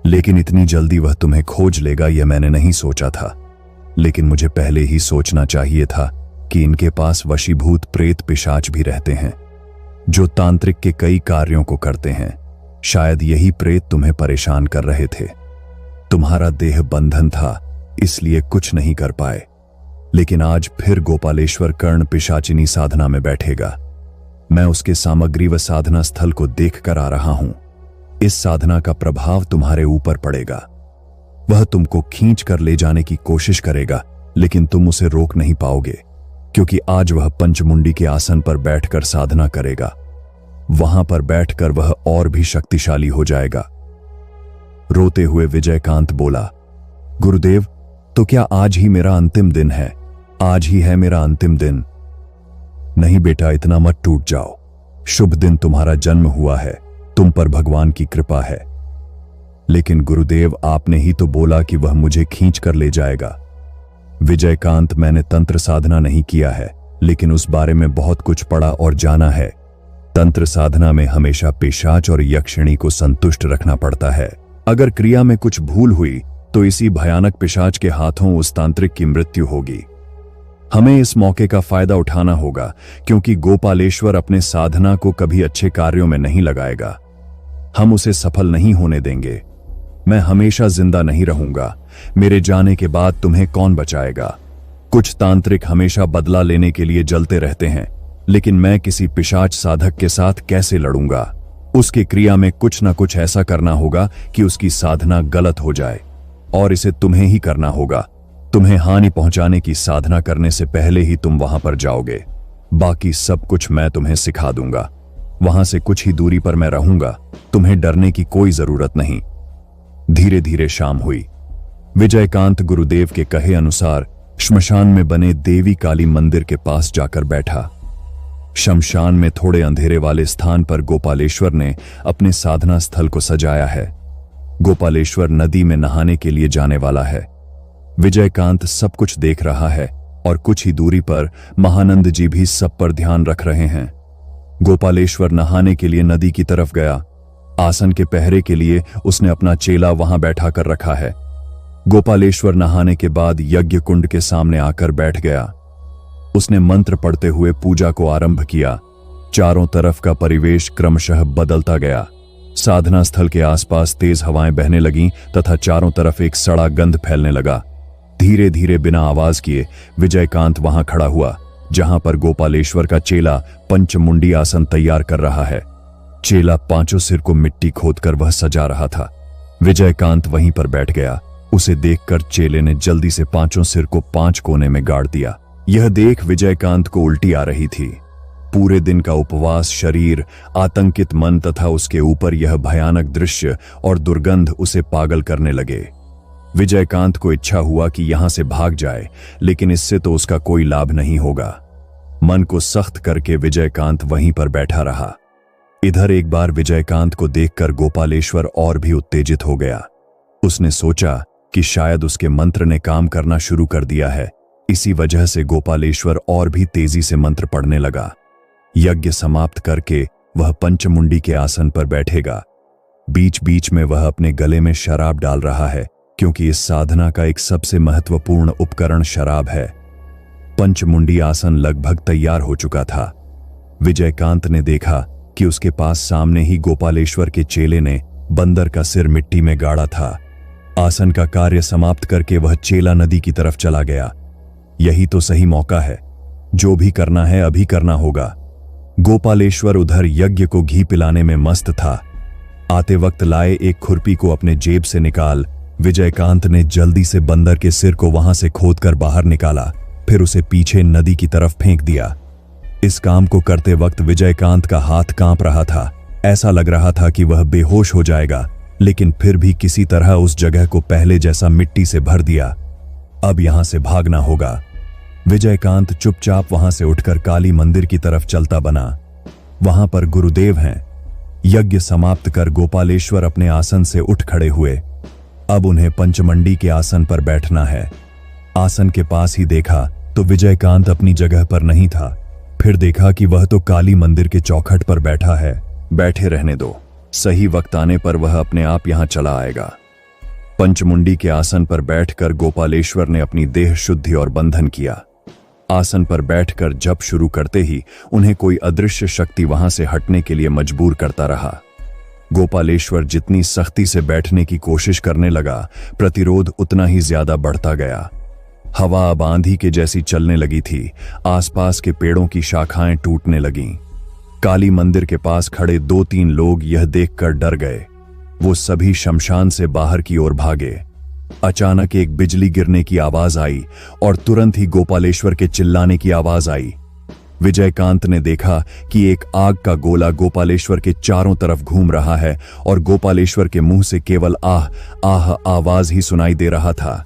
लेकिन इतनी जल्दी वह तुम्हें खोज लेगा यह मैंने नहीं सोचा था। लेकिन मुझे पहले ही सोचना चाहिए था कि इनके पास वशीभूत प्रेत पिशाच भी रहते हैं, जो तांत्रिक के कई कार्यों को करते हैं। शायद यही प्रेत तुम्हें परेशान कर रहे थे। तुम्हारा देह बंधन था, इसलिए कुछ नहीं कर पाए। लेकिन आज फिर गोपालेश्वर कर्ण पिशाचिनी साधना में बैठेगा। मैं उसके सामग्री व साधना स्थल को देखकर आ रहा हूं। इस साधना का प्रभाव तुम्हारे ऊपर पड़ेगा। वह तुमको खींच कर ले जाने की कोशिश करेगा, लेकिन तुम उसे रोक नहीं पाओगे, क्योंकि आज वह पंचमुंडी के आसन पर बैठकर साधना करेगा। वहां पर बैठकर वह और भी शक्तिशाली हो जाएगा। रोते हुए विजयकांत बोला, गुरुदेव, तो क्या आज ही मेरा अंतिम दिन है? आज ही है मेरा अंतिम दिन। नहीं बेटा, इतना मत टूट जाओ। शुभ दिन तुम्हारा जन्म हुआ है, तुम पर भगवान की कृपा है। लेकिन गुरुदेव, आपने ही तो बोला कि वह मुझे खींच कर ले जाएगा। विजयकांत, मैंने तंत्र साधना नहीं किया है, लेकिन उस बारे में बहुत कुछ पढ़ा और जाना है। तंत्र साधना में हमेशा पिशाच और यक्षिणी को संतुष्ट रखना पड़ता है। अगर क्रिया में कुछ भूल हुई तो इसी भयानक पिशाच के हाथों उस तांत्रिक की मृत्यु होगी। हमें इस मौके का फायदा उठाना होगा, क्योंकि गोपालेश्वर अपने साधना को कभी अच्छे कार्यों में नहीं लगाएगा। हम उसे सफल नहीं होने देंगे। मैं हमेशा जिंदा नहीं रहूंगा। मेरे जाने के बाद तुम्हें कौन बचाएगा? कुछ तांत्रिक हमेशा बदला लेने के लिए जलते रहते हैं, लेकिन मैं किसी पिशाच साधक के साथ कैसे लड़ूंगा? उसकी क्रिया में कुछ ना कुछ ऐसा करना होगा कि उसकी साधना गलत हो जाए, और इसे तुम्हें ही करना होगा। तुम्हें हानि पहुंचाने की साधना करने से पहले ही तुम वहां पर जाओगे। बाकी सब कुछ मैं तुम्हें सिखा दूंगा। वहां से कुछ ही दूरी पर मैं रहूंगा। तुम्हें डरने की कोई जरूरत नहीं। धीरे धीरे शाम हुई। विजयकांत गुरुदेव के कहे अनुसार श्मशान में बने देवी काली मंदिर के पास जाकर बैठा। शमशान में थोड़े अंधेरे वाले स्थान पर गोपालेश्वर ने अपने साधना स्थल को सजाया है। गोपालेश्वर नदी में नहाने के लिए जाने वाला है। विजयकांत सब कुछ देख रहा है और कुछ ही दूरी पर महानंद जी भी सब पर ध्यान रख रहे हैं। गोपालेश्वर नहाने के लिए नदी की तरफ गया। आसन के पहरे के लिए उसने अपना चेला वहां बैठा कर रखा है। गोपालेश्वर नहाने के बाद यज्ञ कुंड के सामने आकर बैठ गया। उसने मंत्र पढ़ते हुए पूजा को आरंभ किया। चारों तरफ का परिवेश क्रमशः बदलता गया। साधना स्थल के आसपास तेज हवाएं बहने लगीं तथा चारों तरफ एक सड़ा गंध फैलने लगा। धीरे धीरे बिना आवाज किए विजयकांत वहां खड़ा हुआ जहां पर गोपालेश्वर का चेला पंचमुंडी आसन तैयार कर रहा है। चेला पांचों सिर को मिट्टी खोदकर वह सजा रहा था। विजयकांत वहीं पर बैठ गया। उसे देखकर चेले ने जल्दी से पांचों सिर को 5 कोने में गाड़ दिया। यह देख विजयकांत को उल्टी आ रही थी। पूरे दिन का उपवास शरीर, आतंकित मन तथा उसके ऊपर यह भयानक दृश्य और दुर्गंध उसे पागल करने लगे। विजयकांत को इच्छा हुआ कि यहां से भाग जाए, लेकिन इससे तो उसका कोई लाभ नहीं होगा। मन को सख्त करके विजयकांत वहीं पर बैठा रहा। इधर एक बार विजयकांत को देखकर गोपालेश्वर और भी उत्तेजित हो गया। उसने सोचा कि शायद उसके मंत्र ने काम करना शुरू कर दिया है। इसी वजह से गोपालेश्वर और भी तेजी से मंत्र पढ़ने लगा। यज्ञ समाप्त करके वह पंचमुंडी के आसन पर बैठेगा। बीच बीच में वह अपने गले में शराब डाल रहा है, क्योंकि इस साधना का एक सबसे महत्वपूर्ण उपकरण शराब है। पंचमुंडी आसन लगभग तैयार हो चुका था। विजयकांत ने देखा कि उसके पास सामने ही गोपालेश्वर के चेले ने बंदर का सिर मिट्टी में गाड़ा था। आसन का कार्य समाप्त करके वह चेला नदी की तरफ चला गया। यही तो सही मौका है। जो भी करना है अभी करना होगा। गोपालेश्वर उधर यज्ञ को घी पिलाने में मस्त था। आते वक्त लाए एक खुरपी को अपने जेब से निकाल विजयकांत ने जल्दी से बंदर के सिर को वहां से खोदकर बाहर निकाला, फिर उसे पीछे नदी की तरफ फेंक दिया। इस काम को करते वक्त विजयकांत का हाथ कांप रहा था। ऐसा लग रहा था कि वह बेहोश हो जाएगा, लेकिन फिर भी किसी तरह उस जगह को पहले जैसा मिट्टी से भर दिया। अब यहां से भागना होगा। विजयकांत चुपचाप वहां से उठकर काली मंदिर की तरफ चलता बना। वहां पर गुरुदेव हैं। यज्ञ समाप्त कर गोपालेश्वर अपने आसन से उठ खड़े हुए। अब उन्हें पंचमंडी के आसन पर बैठना है। आसन के पास ही देखा तो विजयकांत अपनी जगह पर नहीं था। फिर देखा कि वह तो काली मंदिर के चौखट पर बैठा है। बैठे रहने दो, सही वक्त आने पर वह अपने आप यहां चला आएगा। पंचमुंडी के आसन पर बैठकर गोपालेश्वर ने अपनी देह शुद्धि और बंधन किया। आसन पर बैठकर जप शुरू करते ही उन्हें कोई अदृश्य शक्ति वहां से हटने के लिए मजबूर करता रहा। गोपालेश्वर जितनी सख्ती से बैठने की कोशिश करने लगा, प्रतिरोध उतना ही ज्यादा बढ़ता गया। हवा अब आंधी के जैसी चलने लगी थी। आसपास के पेड़ों की शाखाएं टूटने लगीं। काली मंदिर के पास खड़े 2-3 लोग यह देखकर डर गए। वो सभी शमशान से बाहर की ओर भागे। अचानक एक बिजली गिरने की आवाज आई और तुरंत ही गोपालेश्वर के चिल्लाने की आवाज आई। विजयकांत ने देखा कि एक आग का गोला गोपालेश्वर के चारों तरफ घूम रहा है और गोपालेश्वर के मुंह से केवल आह आह आवाज ही सुनाई दे रहा था।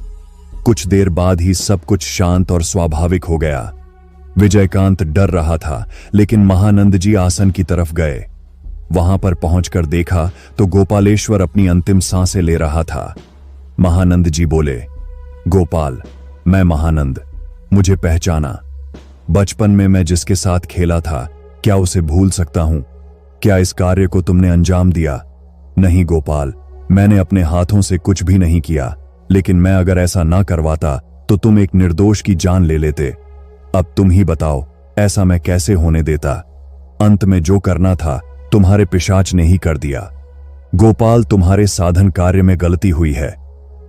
कुछ देर बाद ही सब कुछ शांत और स्वाभाविक हो गया। विजयकांत डर रहा था, लेकिन महानंद जी आसन की तरफ गए। वहां पर पहुंचकर देखा तो गोपालेश्वर अपनी अंतिम सांसें ले रहा था। महानंद जी बोले, गोपाल, मैं महानंद, मुझे पहचाना? बचपन में मैं जिसके साथ खेला था, क्या उसे भूल सकता हूं? क्या इस कार्य को तुमने अंजाम दिया? नहीं गोपाल, मैंने अपने हाथों से कुछ भी नहीं किया, लेकिन मैं अगर ऐसा ना करवाता तो तुम एक निर्दोष की जान ले लेते। अब तुम ही बताओ, ऐसा मैं कैसे होने देता? अंत में जो करना था तुम्हारे पिशाच ने ही कर दिया। गोपाल, तुम्हारे साधन कार्य में गलती हुई है।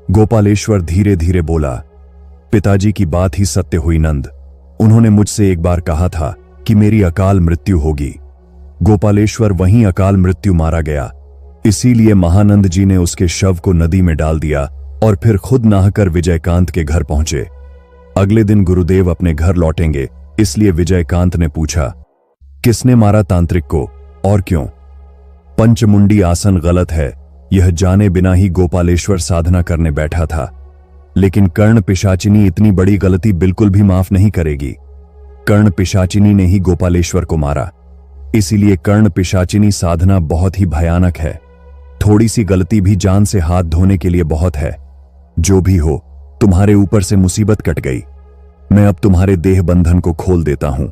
गोपालेश्वर धीरे धीरे बोला, पिताजी की बात ही सत्य हुई नंद। उन्होंने मुझसे एक बार कहा था कि मेरी अकाल मृत्यु होगी। गोपालेश्वर वहीं अकाल मृत्यु मारा गया। इसीलिए महानंद जी ने उसके शव को नदी में डाल दिया और फिर खुद नहाकर विजयकांत के घर पहुंचे। अगले दिन गुरुदेव अपने घर लौटेंगे, इसलिए विजयकांत ने पूछा, किसने मारा तांत्रिक को और क्यों? पंचमुंडी आसन गलत है, यह जाने बिना ही गोपालेश्वर साधना करने बैठा था, लेकिन कर्ण पिशाचिनी इतनी बड़ी गलती बिल्कुल भी माफ नहीं करेगी। कर्ण पिशाचिनी ने ही गोपालेश्वर को मारा। इसीलिए कर्ण पिशाचिनी साधना बहुत ही भयानक है। थोड़ी सी गलती भी जान से हाथ धोने के लिए बहुत है। जो भी हो, तुम्हारे ऊपर से मुसीबत कट गई। मैं अब तुम्हारे देह बंधन को खोल देता हूं।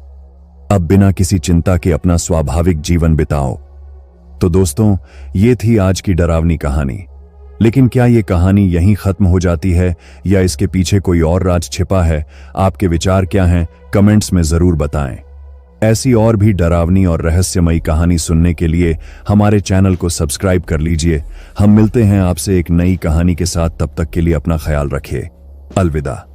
अब बिना किसी चिंता के अपना स्वाभाविक जीवन बिताओ। तो दोस्तों, ये थी आज की डरावनी कहानी। लेकिन क्या ये कहानी यहीं खत्म हो जाती है या इसके पीछे कोई और राज छिपा है? आपके विचार क्या हैं? कमेंट्स में जरूर बताएं। ऐसी और भी डरावनी और रहस्यमयी कहानी सुनने के लिए हमारे चैनल को सब्सक्राइब कर लीजिए। हम मिलते हैं आपसे एक नई कहानी के साथ। तब तक के लिए अपना ख्याल रखिए। अलविदा।